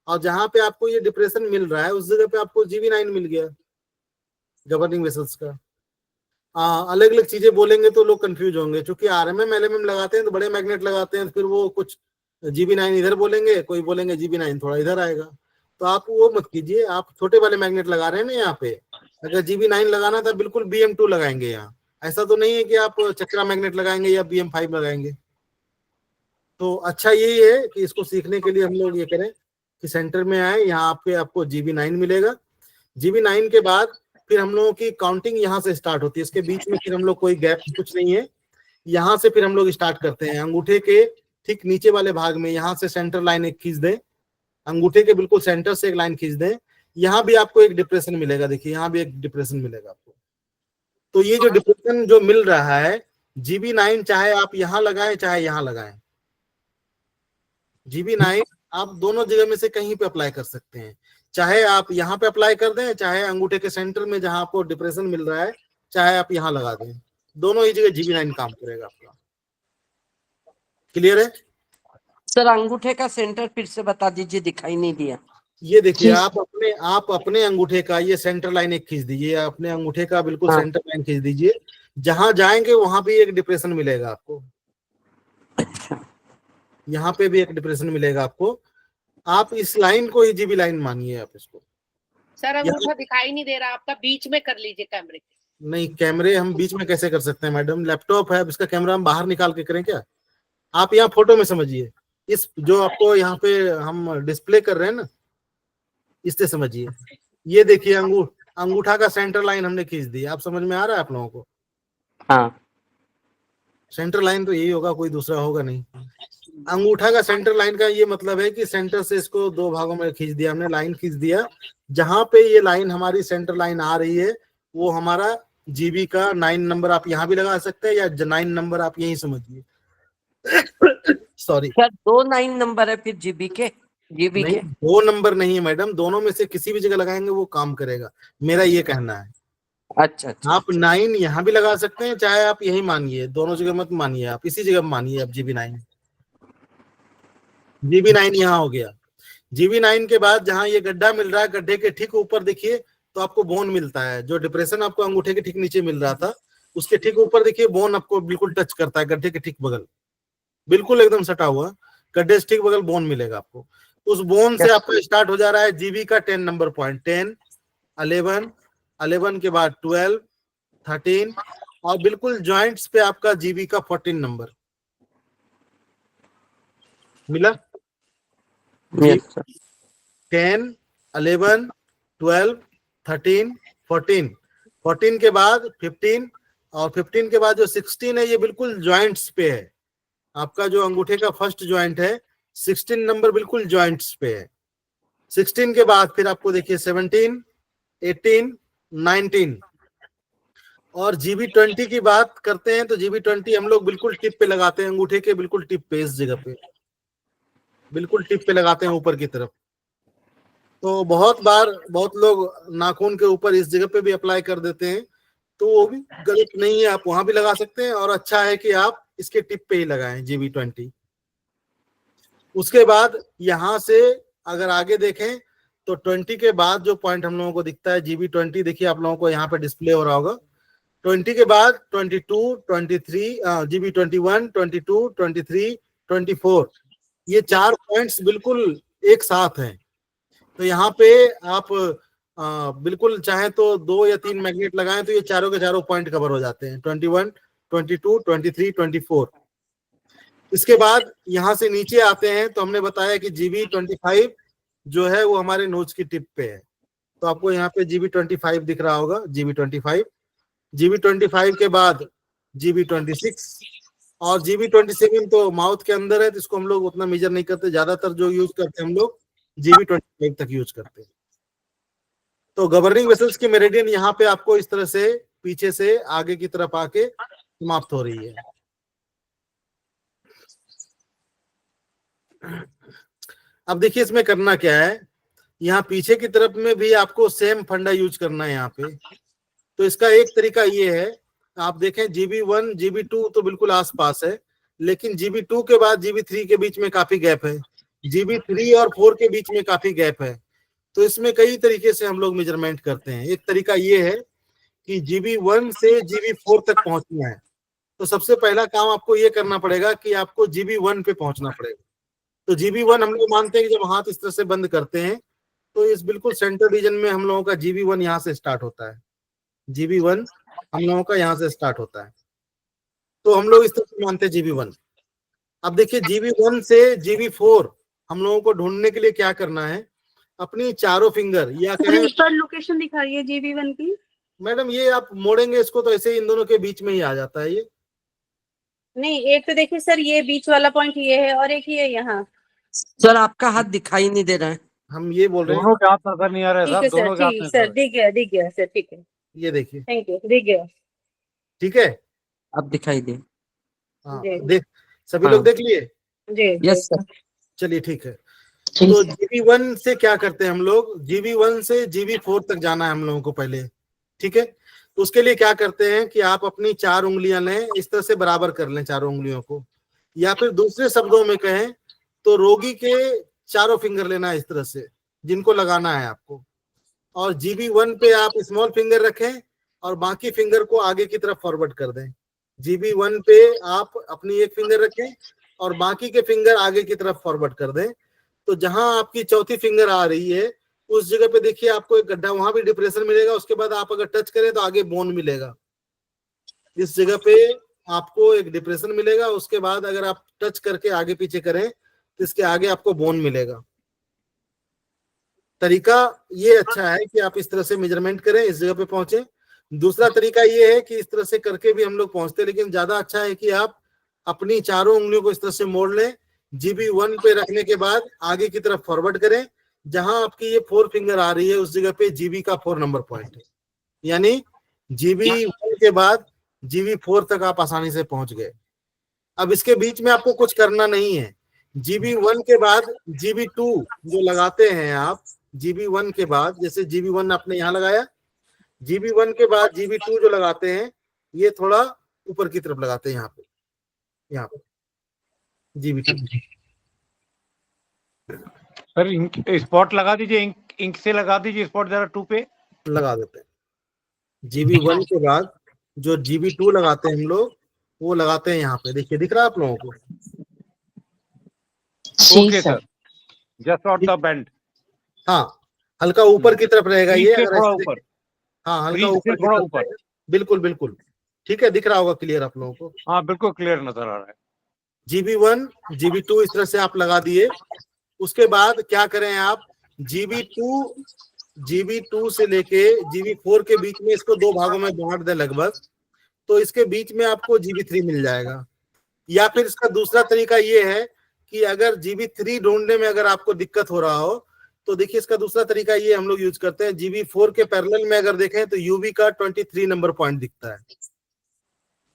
और जहां पे आपको ये डिप्रेशन मिल रहा है उस जगह पे आपको GB9 मिल गया गवर्निंग वेसल्स का। अलग अलग चीजें बोलेंगे तो लोग कंफ्यूज होंगे, क्योंकि RMM LMM लगाते हैं तो बड़े मैग्नेट लगाते हैं, तो फिर वो कुछ GB9 इधर बोलेंगे, कोई बोलेंगे GB9 थोड़ा इधर आएगा, तो आप वो मत कीजिए, आप छोटे वाले मैग्नेट लगा रहे हैं ना यहाँ पे, अगर GB9 लगाना था बिल्कुल BM2 लगाएंगे यहाँ, ऐसा तो नहीं है कि आप चक्रा मैग्नेट लगाएंगे या BM5 लगाएंगे। तो अच्छा यही है कि इसको सीखने के लिए हम लोग ये करें कि सेंटर में आए, यहाँ पे आपको GB9 मिलेगा। GB9 के बाद फिर हम लोगों की काउंटिंग यहाँ से स्टार्ट होती है, इसके बीच में फिर हम लोग कोई गैप कुछ नहीं है, यहाँ से फिर हम लोग स्टार्ट करते हैं, अंगूठे के ठीक नीचे वाले भाग में यहाँ से सेंटर लाइन एक खींच दें, अंगूठे के बिल्कुल सेंटर से एक लाइन खींच दें, यहाँ भी आपको एक डिप्रेशन मिलेगा, देखिए यहाँ भी एक डिप्रेशन मिलेगा आपको। तो ये जो डिप्रेशन जो मिल रहा है GB9, चाहे आप यहाँ लगाएं चाहे यहाँ लगाएं, GB9 आप दोनों जगह में से कहीं पे अप्लाई कर सकते हैं, चाहे आप यहाँ पे अप्लाई कर दें, चाहे अंगूठे के सेंटर में जहां आपको डिप्रेशन मिल रहा है, चाहे आप यहाँ लगा दें, दोनों ही जगह GB9 काम करेगा आपका। क्लियर है? सर अंगूठे का सेंटर फिर से बता दीजिए, दिखाई नहीं दिया। ये देखिए, आप अपने अंगूठे का ये सेंटर लाइन एक खींच दीजिए, अपने अंगूठे का बिल्कुल हाँ। सेंटर लाइन खींच दीजिए। जहां जाएंगे वहां भी एक डिप्रेशन मिलेगा आपको, अच्छा, यहाँ पे भी एक डिप्रेशन मिलेगा आपको। आप इस लाइन को ही जीबी लाइन मानिए आप इसको। सर अंगूठा दिखाई नहीं दे रहा आपका, बीच में कर लीजिए कैमरे के। नहीं, कैमरे हम बीच में कैसे कर सकते हैं मैडम? लैपटॉप है, अब इसका कैमरा हम बाहर निकाल के करें क्या? आप यहाँ फोटो में समझिए, इस जो आपको यहाँ पे हम डिस्प्ले कर रहे हैं ना, इससे समझिए। ये देखिए अंगूठा का सेंटर लाइन हमने खींच दी। आप समझ में आ रहा है आप लोगों को? हाँ। सेंटर लाइन तो यही होगा, कोई दूसरा होगा नहीं। अंगूठा का सेंटर लाइन का ये मतलब है कि सेंटर से इसको दो भागों में खींच दिया हमने, लाइन खींच दिया। जहां पे ये लाइन हमारी सेंटर लाइन आ रही है वो हमारा जीबी का 9 नंबर आप यहाँ भी लगा सकते हैं, या 9 नंबर आप यही समझिए। सॉरी क्या 2 9 नंबर है फिर जीबी के? जीबी नहीं, के 2 नंबर नहीं है मैडम, दोनों में से किसी भी जगह लगाएंगे वो काम करेगा, मेरा ये कहना है। अच्छा अच्छा। आप 9 यहाँ भी लगा सकते हैं, चाहे आप यही मानिए, दोनों जगह मत मानिए, आप इसी जगह मानिए। आप जीबी 9 यहाँ हो गया। जीबी 9 के बाद जहां ये गड्ढा मिल रहा है, गड्ढे के ठीक ऊपर देखिए तो आपको बोन मिलता है। जो डिप्रेशन आपको अंगूठे के ठीक नीचे मिल रहा था, उसके ठीक ऊपर देखिए बोन आपको बिल्कुल टच करता है, गड्ढे के ठीक बगल, बिल्कुल एकदम सटा हुआ गड्ढे से ठीक बगल बोन मिलेगा आपको। उस बोन से आपको स्टार्ट हो जा रहा है जीबी का 10 नंबर पॉइंट। 10, 11 के बाद 12, 13 और बिल्कुल जॉइंट्स पे आपका जीबी का 14 नंबर मिला। Yes sir. 10, 11, 12, 13, 14 के बाद 15 और 15 के बाद जो 16 है ये बिल्कुल जॉइंट्स पे है। आपका जो अंगूठे का फर्स्ट जॉइंट है 16 नंबर बिल्कुल जॉइंट्स पे है। 16 के बाद फिर आपको देखिए 17, 18, 19 और जीबी 20 की बात करते हैं तो जीबी 20 हम लोग बिल्कुल टिप पे लगाते हैं, अंगूठे के बिल्कुल टिप पे, इस जगह पे बिल्कुल टिप पे लगाते हैं ऊपर की तरफ। तो बहुत बार बहुत लोग नाखून के ऊपर इस जगह पे भी अप्लाई कर देते हैं, तो वो भी गलत नहीं है, आप वहां भी लगा सकते हैं और अच्छा है कि आप इसके टिप पे ही लगाएं जीबी 20। उसके बाद यहां से अगर आगे देखें तो 20 के बाद जो पॉइंट हम लोगों को दिखता है जीबी 20, देखिए आप लोगों को यहाँ पे डिस्प्ले हो रहा होगा। 20 के बाद 22, 23, जीबी 21, 22, 23, 24, ये 4 पॉइंट्स बिल्कुल एक साथ हैं। तो यहाँ पे आप बिल्कुल चाहे तो 2 या 3 मैग्नेट लगाएं तो ये चारों के चारों पॉइंट कवर हो जाते हैं, 21, 22, 23, 24। इसके बाद यहाँ से नीचे आते हैं तो हमने बताया कि जीबी 25 जो है वो हमारे नोज की टिप पे है, तो आपको यहाँ पे जीबी 25 दिख रहा होगा, जीबी 25। जीबी 25 के बाद जीबी 26 और जीबी 27 तो माउथ के अंदर है, तो इसको हम लोग उतना मेजर नहीं करते, ज्यादातर जो यूज करते हैं हम लोग जीबी 25 तक यूज करते हैं। तो गवर्निंग वेसल्स की मेरिडियन यहाँ पे आपको इस तरह से पीछे से आगे की तरफ आके समाप्त हो रही है। अब देखिए इसमें करना क्या है, यहाँ पीछे की तरफ में भी आपको सेम फंडा यूज करना है यहाँ पे। तो इसका एक तरीका ये है, आप देखें जीबी 1 जीबी 2 तो बिल्कुल आसपास है, लेकिन जीबी 2 के बाद जीबी 3 के बीच में काफी गैप है, जीबी 3 और 4 के बीच में काफी गैप है। तो इसमें कई तरीके से हम लोग मेजरमेंट करते हैं। एक तरीका ये है कि जीबी 1 से जीबी 4 तक पहुंचना है, तो सबसे पहला काम आपको ये करना पड़ेगा कि आपको जीबी 1 पे पहुंचना पड़ेगा। तो जीबी 1 हम लोग मानते हैं कि जब हाथ इस तरह से बंद करते हैं तो इस बिल्कुल सेंटर रीजन में हम लोगों का जीबी 1 यहाँ से स्टार्ट होता है, जीबी 1 हम लोगों का यहाँ से स्टार्ट होता है, तो हम लोग इस तरह से मानते हैं जीबी 1। अब देखिए जीबी 1 से जीबी 4 हम लोगों को ढूंढने के लिए क्या करना है, अपनी चारों फिंगर या कहें सर लोकेशन दिखाइए जीबी 1 की। मैडम ये आप मोड़ेंगे इसको तो ऐसे इन दोनों के बीच में ही आ जाता है ये। नहीं, एक तो देखिए सर ये बीच वाला पॉइंट ये है और एक ये यहाँ। सर आपका हाथ दिखाई नहीं दे रहा है। हम ये बोल रहे हैं दोनों के हाथ नजर नहीं आ रहे ठीक है साहब, दोनों सर, के हाथ ठीक नजर आ सर, रहे। दिख गया सर, ठीक है, ये देखिए, थैंक यू, दिख गया। ठीक है। अब दिखाई दे। हाँ जी। देख, सभी हाँ। लोग देख लिए? जी यस सर। चलिए ठीक है। तो जीबी 1 से क्या करते हैं हम लोग, जीबी 1 से जीबी 4 तक जाना है हम लोगों को पहले, ठीक है। तो उसके लिए क्या करते हैं कि आप अपनी 4 उंगलियां लें, इस तरह से बराबर कर लें चारों उंगलियों को, या फिर दूसरे शब्दों में कहें तो रोगी के चारों फिंगर लेना है इस तरह से, जिनको लगाना है आपको, और GB1 पे आप स्मॉल फिंगर रखें और बाकी फिंगर को आगे की तरफ फॉरवर्ड कर दें। GB1 पे आप अपनी एक फिंगर रखें और बाकी के फिंगर आगे की तरफ फॉरवर्ड कर दें। तो जहां आपकी चौथी फिंगर आ रही है उस जगह पे देखिए आपको एक गड्ढा, वहां भी डिप्रेशन मिलेगा। उसके बाद आप अगर टच करें तो आगे बोन मिलेगा, इस जगह पे आपको एक डिप्रेशन मिलेगा। उसके बाद अगर आप टच करके आगे पीछे करें तो इसके आगे आपको बोन मिलेगा। तरीका ये अच्छा है कि आप इस तरह से मेजरमेंट करें, इस जगह पे पहुंचे। दूसरा तरीका ये है कि इस तरह से करके भी हम लोग पहुंचते हैं, लेकिन ज्यादा अच्छा है कि आप अपनी चारों उंगलियों को इस तरह से मोड़ लें। GB1 पे रखने के बाद आगे की तरफ फॉरवर्ड करें। जहां आपकी ये 4 फिंगर आ रही है उस जगह पे GB का 4 नंबर पॉइंट है, यानी GB1 के बाद GB4 तक आप आसानी से पहुंच गए। अब इसके बीच में आपको कुछ करना नहीं है। GB1 के बाद GB2 जो लगाते हैं आप, GB1 के बाद जैसे GB1 आपने यहाँ लगाया, GB1 के बाद GB2 जो लगाते हैं ये थोड़ा ऊपर की तरफ लगाते हैं, यहाँ पे GB2। सर स्पॉट लगा दीजिए, इंक से लगा दीजिए स्पॉट जरा 2 पे लगा देते हैं। GB1 के बाद जो GB2 लगाते हैं हम लोग, वो लगाते हैं यहाँ पे। देखिए दिख रहा है आप लोगों को? Okay sir, just out the bend. हाँ, हल्का ऊपर की तरफ रहेगा ये, अगर थोड़ा ऊपर, हाँ हल्का ऊपर थोड़ा ऊपर, बिल्कुल बिल्कुल ठीक है, दिख रहा होगा क्लियर आप लोगों को? हाँ बिल्कुल क्लियर नजर आ रहा है। GB1 GB2 इस तरह से आप लगा दिए। उसके बाद क्या करें आप, GB2 से लेके GB4 के बीच में इसको 2 भागों में बांट दें लगभग, तो इसके बीच में आपको GB3 मिल जाएगा। या फिर इसका दूसरा तरीका ये है कि अगर GB3 ढूंढने में अगर आपको दिक्कत हो रहा हो तो देखिए इसका दूसरा तरीका ये हम लोग यूज करते हैं। GB4 के पैरेलल में अगर देखें तो UB का 23 नंबर पॉइंट दिखता है,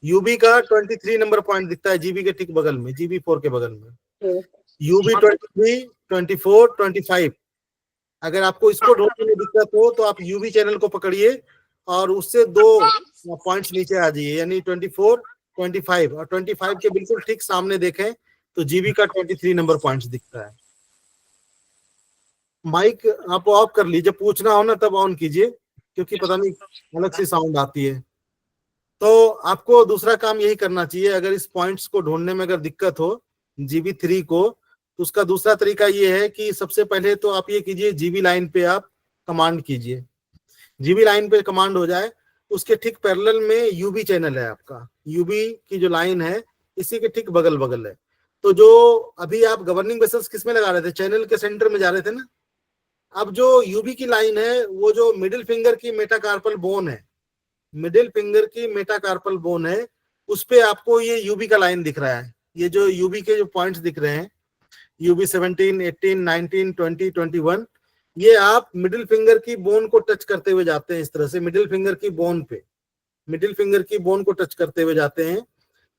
UB का 23 नंबर पॉइंट दिखता है GB के ठीक बगल में, GB4 के बगल में UB 23, 24, 25। अगर आपको इसको ढूंढने में दिक्कत हो तो आप UB चैनल को पकड़िए और उससे 2 पॉइंट्स नीचे आ जाइए, यानी 24, 25, और 25 के बिल्कुल ठीक सामने देखें तो GB का 23 नंबर पॉइंट्स दिखता है। माइक आप ऑफ कर लीजिए, पूछना हो ना तब ऑन कीजिए, क्योंकि पता नहीं अलग से साउंड आती है। तो आपको दूसरा काम यही करना चाहिए, अगर इस पॉइंट्स को ढूंढने में अगर दिक्कत हो GB3 को, तो उसका दूसरा तरीका ये है कि सबसे पहले तो आप ये कीजिए, GB लाइन पे आप कमांड कीजिए। GB लाइन पे कमांड हो जाए, उसके ठीक पैरेलल में UB चैनल है आपका, UB की जो लाइन है इसी के ठीक बगल बगल है। तो जो अभी आप गवर्निंग वेसल्स किस में लगा रहे थे, चैनल के सेंटर में जा रहे थे ना, अब जो UB की लाइन है वो जो मिडिल फिंगर की मेटाकार्पल बोन है, मिडिल फिंगर की मेटाकार्पल बोन है, उस पे आपको ये UB का लाइन दिख रहा है। ये जो UB के जो पॉइंट्स दिख रहे हैं, UB 17, 18, 19, 20, 21, ये आप मिडिल फिंगर की बोन को टच करते हुए जाते हैं। इस तरह से मिडिल फिंगर की बोन पे, मिडिल फिंगर की बोन को टच करते हुए जाते हैं।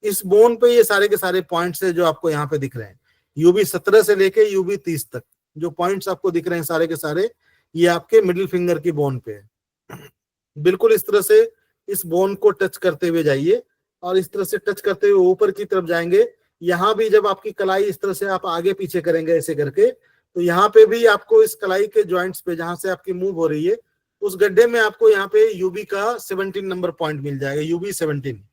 इस बोन पे ये सारे के सारे पॉइंट्स है जो आपको यहाँ पे दिख रहे हैं। UB 17 से लेके UB 30 तक जो पॉइंट्स आपको दिख रहे हैं सारे के सारे, ये आपके मिडिल फिंगर की बोन पे है। बिल्कुल इस तरह से इस बोन को टच करते हुए जाइए और इस तरह से टच करते हुए ऊपर की तरफ जाएंगे। यहाँ भी जब आपकी कलाई इस तरह से आप आगे पीछे करेंगे ऐसे करके, तो यहाँ पे भी आपको इस कलाई के जॉइंट्स पे जहां से आपकी मूव हो रही है उस गड्ढे में आपको यहाँ पे UB का 17 नंबर पॉइंट मिल जाएगा, UB 17।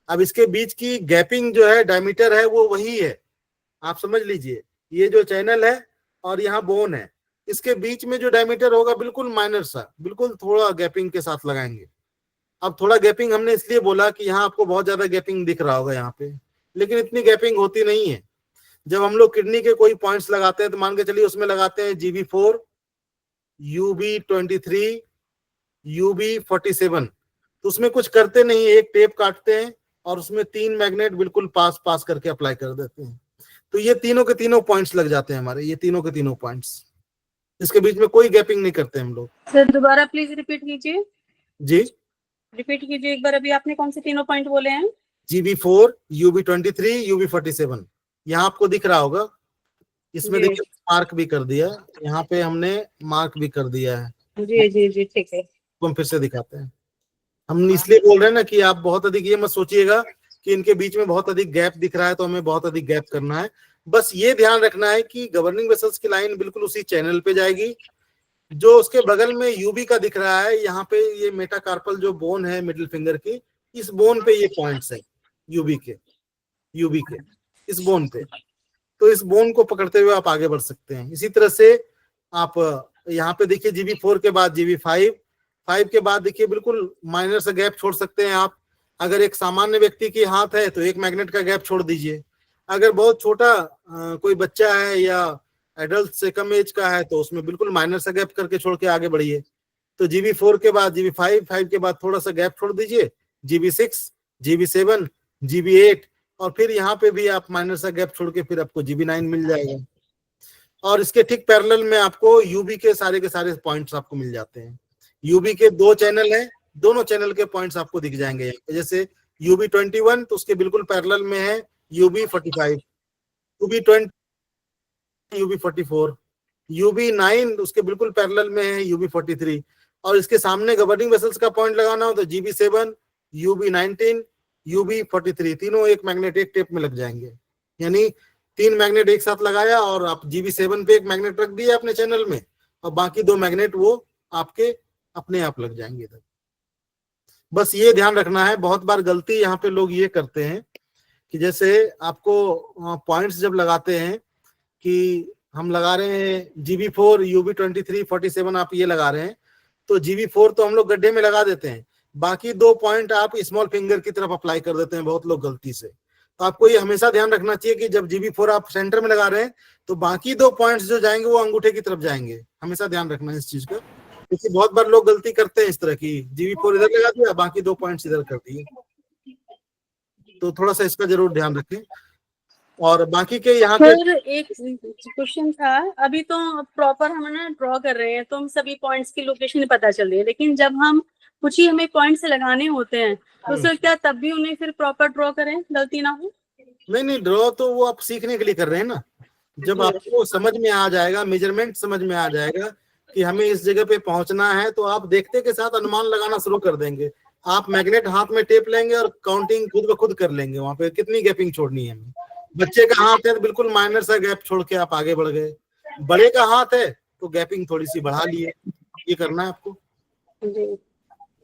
अब इसके बीच की गैपिंग जो है, डायमीटर है, वो वही है, आप समझ लीजिए। ये जो चैनल है और यहाँ बोन है, इसके बीच में जो डायमीटर होगा बिल्कुल माइनर सा, बिल्कुल थोड़ा गैपिंग के साथ लगाएंगे। अब थोड़ा गैपिंग हमने इसलिए बोला कि यहाँ आपको बहुत ज्यादा गैपिंग दिख रहा होगा यहाँ पे, लेकिन इतनी गैपिंग होती नहीं है। जब हम लोग किडनी के कोई पॉइंट्स लगाते हैं तो मान के चलिए उसमें लगाते हैं GB4, UB 23, UB 47, तो उसमें कुछ करते नहीं, एक टेप काटते हैं और उसमें 3 मैग्नेट बिल्कुल पास पास करके अप्लाई कर देते हैं। तो ये तीनों के तीनों पॉइंट्स लग जाते हैं हमारे, ये तीनों के तीनों पॉइंट्स, इसके बीच में कोई गैपिंग नहीं करते हम लोग। सर दोबारा प्लीज रिपीट कीजिए। जी रिपीट कीजिए एक बार, अभी आपने कौन से तीनों पॉइंट बोले हैं? GB4, UB 23, UB 47, यहाँ आपको दिख रहा होगा। इसमें जी। देखिए मार्क भी कर दिया, यहाँ पे हमने मार्क भी कर दिया है। जी जी जी ठीक है। तो हम फिर से दिखाते हैं। हम इसलिए बोल रहे हैं ना कि आप बहुत अधिक ये मत सोचिएगा कि इनके बीच में बहुत अधिक गैप दिख रहा है तो हमें बहुत अधिक गैप करना है। बस ये ध्यान रखना है कि गवर्निंग वेसल्स की लाइन बिल्कुल उसी चैनल पे जाएगी। जो उसके बगल में यूबी का दिख रहा है, यहाँ पे ये मेटाकार्पल जो बोन है मिडिल फिंगर की, इस बोन पे ये पॉइंट्स है यूबी के इस बोन पे। तो इस बोन को पकड़ते हुए आप आगे बढ़ सकते हैं। इसी तरह से आप यहाँ पे देखिए GB4 के बाद GB5 के बाद देखिए बिल्कुल माइनर सा गैप छोड़ सकते हैं आप। अगर एक सामान्य व्यक्ति की हाथ है तो एक मैग्नेट का गैप छोड़ दीजिए। अगर बहुत छोटा कोई बच्चा है या एडल्ट से कम एज का है तो उसमें बिल्कुल माइनर सा गैप करके छोड़ के आगे बढ़िए। तो GB4 के बाद GB5 के बाद थोड़ा सा गैप छोड़ दीजिए, GB6, GB7, GB8, और फिर यहाँ पे भी आप माइनर सा गैप छोड़ के फिर आपको GB9 मिल जाएगा। और इसके ठीक पैरेलल में आपको यूबी के सारे पॉइंट्स आपको मिल जाते हैं। यूबी के 2 चैनल हैं, दोनों चैनल के पॉइंट्स आपको दिख जाएंगे। जैसे UB21 तो उसके बिल्कुल पैरेलल में है UB45, UB20, UB44, UB9 उसके बिल्कुल पैरेलल में है UB43, और इसके सामने गवर्निंग वेसल्स का पॉइंट लगाना हो तो GB7, UB19, UB43, तीनों एक मैग्नेट एक टेप में लग जाएंगे। यानी 3 मैग्नेट एक साथ लगाया और आप GB7 पे एक मैग्नेट रख दिया अपने चैनल में, और बाकी 2 मैग्नेट वो आपके अपने आप लग जाएंगे इधर। बस ये ध्यान रखना है। बहुत बार गलती यहाँ पे लोग ये करते हैं कि जैसे आपको पॉइंट्स जब लगाते हैं कि हम लगा रहे हैं GB4, UB23, 47 आप ये लगा रहे हैं, तो GB4 तो हम लोग गड्ढे में लगा देते हैं, बाकी 2 पॉइंट आप स्मॉल फिंगर की तरफ अप्लाई कर देते हैं बहुत लोग गलती से। तो आपको ये हमेशा ध्यान रखना चाहिए कि जब GB4 आप सेंटर में लगा रहे हैं तो बाकी 2 पॉइंट्स जो जाएंगे वो अंगूठे की तरफ जाएंगे। हमेशा ध्यान रखना है इस चीज का, क्योंकि बहुत बार लोग गलती करते हैं इस तरह की, GB4 इधर लगा दिया, बाकी 2 पॉइंट्स इधर कर दिए। तो थोड़ा सा इसका जरूर ध्यान रखें। और बाकी के यहाँ पे सर एक क्वेश्चन था, अभी तो प्रॉपर हम ना ड्रॉ कर रहे हैं तो हम सभी पॉइंट्स की लोकेशन पता चल रही है, लेकिन जब हम कुछ ही हमें पॉइंट्स लगाने होते हैं तो सर क्या तब भी उन्हें फिर प्रॉपर ड्रॉ करें, गलती ना हो? नहीं, ड्रॉ तो वो आप सीखने के लिए कर रहे हैं ना। जब आपको समझ में आ जाएगा, मेजरमेंट समझ में आ जाएगा कि हमें इस जगह पे पहुंचना है, तो आप देखते के साथ अनुमान लगाना शुरू कर देंगे। आप मैग्नेट हाथ में टेप लेंगे और काउंटिंग खुद ब खुद कर लेंगे वहां पे कितनी गैपिंग छोड़नी है हमें। बच्चे का हाथ है तो बिल्कुल माइनर सा गैप छोड़ के आप आगे बढ़ गए, बड़े का हाथ है तो गैपिंग थोड़ी सी बढ़ा लिए। ये करना है आपको।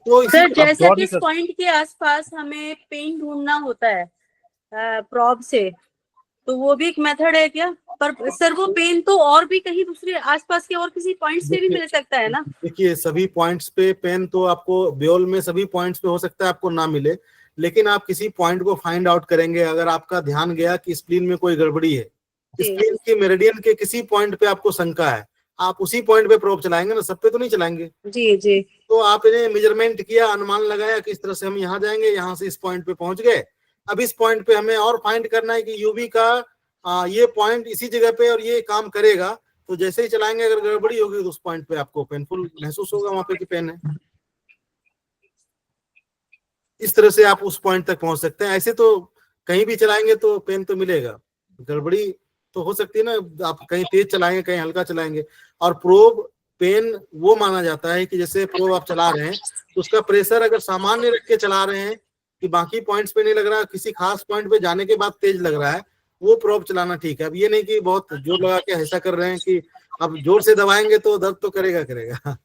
तो सर जैसे कि इस पॉइंट के आसपास हमें पेन ढूंढना होता है प्रॉब से, तो वो भी एक मेथड है क्या? पर सर वो पेन तो और भी कहीं दूसरे आसपास के और किसी पॉइंट्स पे भी मिल सकता है ना? देखिए सभी पॉइंट्स पे पेन तो आपको ब्योल में सभी पॉइंट्स पे हो सकता है आपको ना मिले, लेकिन आप किसी पॉइंट को फाइंड आउट करेंगे। अगर आपका ध्यान गया कि स्प्लीन में कोई गड़बड़ी है, स्प्लीन के मेरिडियन के किसी पॉइंट पे आपको शंका है, आप उसी पॉइंट पे प्रोब चलाएंगे ना, सब पे तो नहीं चलाएंगे। जी। तो आपने मेजरमेंट किया, अनुमान लगाया कि इस तरह से हम यहाँ जाएंगे, यहाँ से इस पॉइंट पे पहुंच गए। अब इस पॉइंट पे हमें और फाइंड करना है कि यूबी का ये पॉइंट इसी जगह पे और ये काम करेगा, तो जैसे ही चलाएंगे अगर गड़बड़ी होगी तो उस पॉइंट पे आपको पेनफुल महसूस होगा वहां पे कि पेन है। इस तरह से आप उस पॉइंट तक पहुंच सकते हैं। ऐसे तो कहीं भी चलाएंगे तो पेन तो मिलेगा, गड़बड़ी तो हो सकती है ना, आप कहीं तेज चलाएंगे कहीं हल्का चलाएंगे। और प्रोब पेन वो माना जाता है कि जैसे प्रोब आप चला रहे हैं तो उसका प्रेशर अगर सामान्य रख के चला रहे हैं कि बाकी पॉइंट्स पे नहीं लग रहा, किसी खास पॉइंट पे जाने के बाद तेज लग रहा है, वो प्रोब चलाना ठीक है। अब ये नहीं कि बहुत जोर लगा के ऐसा कर रहे हैं कि अब जोर से दबाएंगे तो दर्द तो करेगा।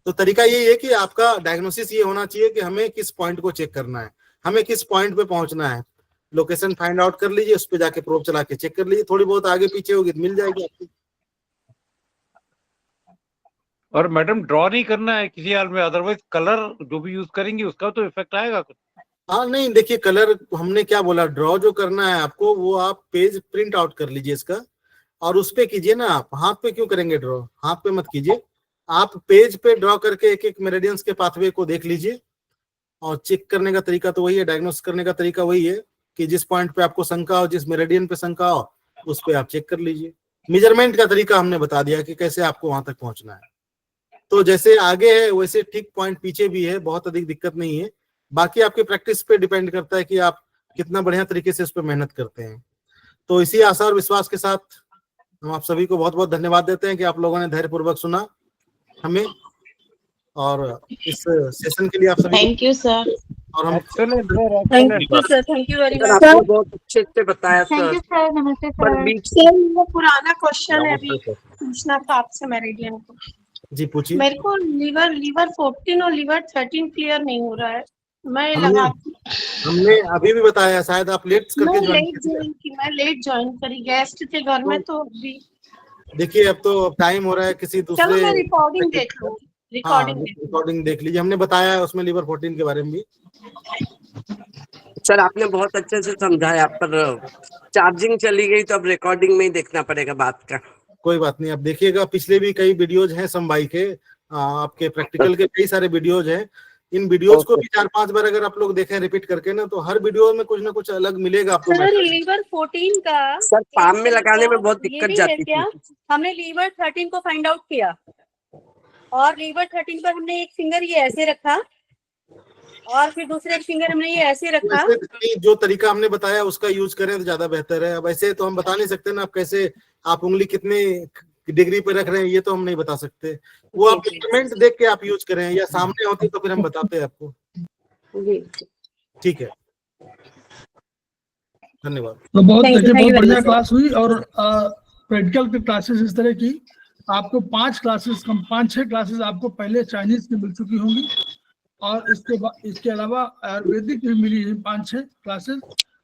तो तरीका यही है कि आपका डायग्नोसिस ये होना चाहिए कि हमें किस पॉइंट को चेक करना है, हमें किस पॉइंट पे पहुंचना है। लोकेशन फाइंड आउट कर लीजिए, उस पे जाके प्रोब चला के चेक कर लीजिए। थोड़ी बहुत आगे पीछे होगी तो मिल जाएगी आपको। और मैडम ड्रॉ नहीं करना है किसी हाल में, अदरवाइज कलर जो भी यूज करेंगे उसका तो इफेक्ट आएगा कुछ? हाँ नहीं, देखिए कलर हमने क्या बोला, ड्रॉ जो करना है आपको वो आप पेज प्रिंट आउट कर लीजिए इसका और उस पे कीजिए ना। आप हाथ पे क्यों करेंगे ड्रॉ, हाथ पे मत कीजिए, आप पेज पे ड्रॉ करके एक एक मेरिडियंस के पाथवे को देख लीजिए। और चेक करने का तरीका तो वही है, डायग्नोस करने का तरीका वही है कि जिस पॉइंट पे आपको शंका हो, जिस मेरिडियन पे शंका हो, उस पे आप चेक कर लीजिए। मेजरमेंट का तरीका हमने बता दिया कि कैसे आपको वहां तक पहुंचना है। तो जैसे आगे है वैसे ठीक पॉइंट पीछे भी है, बहुत अधिक दिक्कत नहीं है। बाकी आपकी प्रैक्टिस पे डिपेंड करता है कि आप कितना बढ़िया तरीके से उस पर मेहनत करते हैं। तो इसी आशा और विश्वास के साथ हम आप सभी को बहुत बहुत धन्यवाद देते हैं कि आप लोगों ने धैर्यपूर्वक सुना हमें, और इस सेशन के लिए आप सभी थैंक यू सर। और हम excellent sir, thank excellent. You sir, thank you very sir much. आपने बहुत अच्छे से बताया थैंक सर। यू सर, नमस्ते पर सर। बीच सर वो पुराना क्वेश्चन है अभी नमस्ते सर। पूछना था आपसे मेरिडियन को। जी पूछिए। मेरे को लीवर 14 और लीवर 13 क्लियर नहीं हो रहा है। मैं हमने लगा हमने अभी भी बताया, शायद आप लेट करके मैं ज्वाइन लेट किए थे। ज्वाइन की, मैं लेट ज्वाइन करी, गेस्ट थे घर में तो अभी। देखिए अब तो टाइम हो रहा है, किसी चलो दूसरे मैं रिकॉर्डिंग देख लूँ, हाँ रिकॉर्डिंग देख लूँ। रिकॉर्डिंग देख लीजिए, हमने बताया है उसमें लीवर 14 के बारे में भी। सर आपने बहुत अच्छे से समझाया, पर चार्जिंग चली गई तो अब रिकॉर्डिंग में ही देखना पड़ेगा बात का। कोई बात नहीं, आप देखिएगा, पिछले भी कई वीडियोज हैं समवाई के, आपके प्रैक्टिकल के कई सारे वीडियोज हैं। इन वीडियोज को भी 4-5 बार अगर आप लोग देखें रिपीट करके ना, तो हर वीडियो में कुछ ना कुछ अलग मिलेगा आपको। सर लीवर 14 का सर पाम में लगाने में बहुत ये दिक्कत भी है जाती क्या? थी। हमने लीवर 13 को फाइंड आउट किया और लीवर 13 पर हमने एक फिंगर ये ऐसे रखा और फिर दूसरे फिंगर हमने ये ऐसे रखा। वैसे जो तरीका हमने बताया उसका यूज करें तो ज्यादा बेहतर है। अब ऐसे तो हम बता नहीं सकते ना, आप कैसे, आप उंगली कितने डिग्री पे रख रहे हैं ये तो हम नहीं बता सकते। वो आप इंस्ट्रूमेंट देख के आप यूज करें, या सामने होती तो फिर हम बताते हैं आपको। ठीक है, धन्यवाद। तो बहुत Thank you, देखिए thank you बहुत very बढ़िया much, sir. क्लास हुई। और प्रैक्टिकल की क्लासेस इस तरह की आपको 5-6 क्लासेस आपको पहले चाइनीज की मिल चुकी होंगी, और इसके अलावा आयुर्वेदिक भी मिली है 5-6 क्लासेस।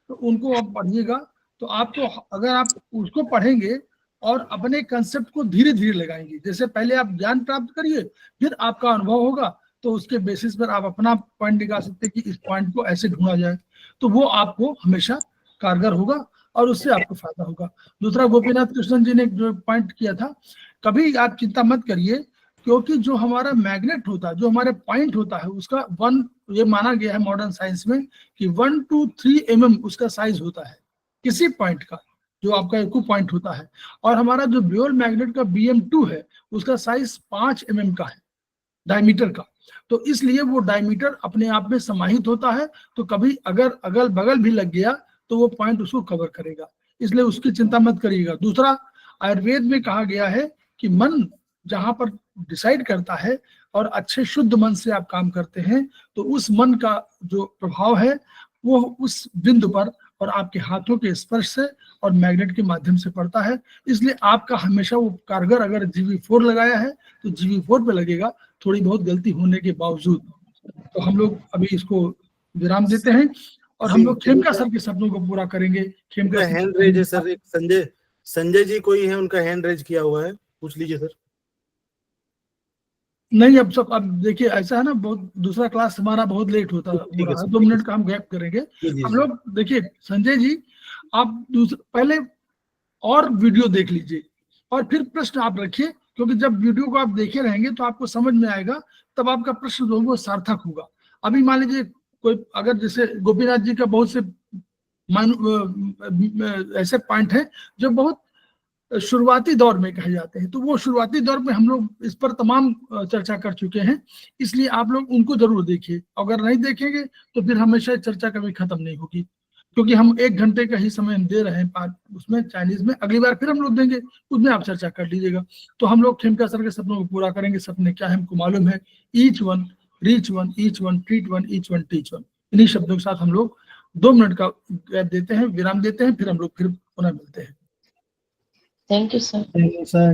तो उनको आप पढ़िएगा, तो आपको अगर आप उसको पढ़ेंगे और अपने कंसेप्ट को धीरे धीरे लगाएंगे, जैसे पहले आप ज्ञान प्राप्त करिए, फिर आपका अनुभव होगा, तो उसके बेसिस पर आप अपना पॉइंट निकाल सकते हैं कि इस पॉइंट को ऐसे ढूंढा जाए, तो वो आपको हमेशा कारगर होगा और उससे आपको फायदा होगा। दूसरा, गोपीनाथ कृष्णन जी ने जो पॉइंट किया था, कभी आप चिंता मत करिए, क्योंकि जो हमारा मैग्नेट होता है, जो हमारे पॉइंट होता है, उसका ये माना गया है मॉडर्न साइंस में कि 1 to 3 mm उसका साइज होता है किसी पॉइंट का, जो आपका एक पॉइंट होता है। और हमारा जो ब्यूअल मैग्नेट का BM2 है, उसका साइज 5 mm का है, डायमीटर का। तो इसलिए वो डायमीटर अपने आप में समाहित होता है, तो कभी अगर अगल बगल भी लग गया तो वो पॉइंट उसको कवर करेगा, इसलिए उसकी चिंता मत करिएगा। दूसरा, आयुर्वेद में कहा गया है कि मन जहां पर डिसाइड करता है और अच्छे शुद्ध मन से आप काम करते हैं, तो उस मन का जो प्रभाव है वो उस बिंदु पर और आपके हाथों के स्पर्श से और मैग्नेट के माध्यम से पड़ता है। इसलिए आपका हमेशा वो कारगर, अगर GV4 लगाया है तो GV4 पे लगेगा, थोड़ी बहुत गलती होने के बावजूद। तो हम लोग अभी इसको विराम देते हैं और हम लोग खेमका सर के सपनों को पूरा करेंगे। खेमका हैंड रेज है सर, एक संजय जी कोई है, उनका हैंड रेज किया हुआ है, पूछ लीजिए सर। नहीं, अब देखिए ऐसा है ना, बहुत दूसरा क्लास हमारा बहुत लेट होता है, 2 मिनट का हम गैप करेंगे। हम लोग देखिए संजय जी, आप पहले और वीडियो देख लीजिए और फिर प्रश्न आप रखिए, क्योंकि जब वीडियो को आप देखे रहेंगे तो आपको समझ में आएगा, तब आपका प्रश्न जो वो सार्थक होगा। अभी मान लीजिए कोई, अगर जैसे गोपीनाथ जी का बहुत से ऐसे पॉइंट है जो बहुत शुरुआती दौर में कहे जाते हैं, तो वो शुरुआती दौर में हम लोग इस पर तमाम चर्चा कर चुके हैं, इसलिए आप लोग उनको जरूर देखिए। अगर नहीं देखेंगे तो फिर हमेशा चर्चा कभी खत्म नहीं होगी, क्योंकि हम 1 घंटे का ही समय हम दे रहे हैं उसमें चाइनीज में। अगली बार फिर हम लोग देंगे, उसमें आप चर्चा कर लीजिएगा। तो हम लोग खेमका सर के सपनों को पूरा करेंगे। सपने क्या है हमको मालूम है, each one reach one, each one treat one, each one teach one. इन्हीं शब्दों के साथ हम लोग 2 मिनट का गैप देते हैं, विराम देते हैं, फिर हम लोग फिर पुनः मिलते हैं। Thank you sir. Thank you, sir.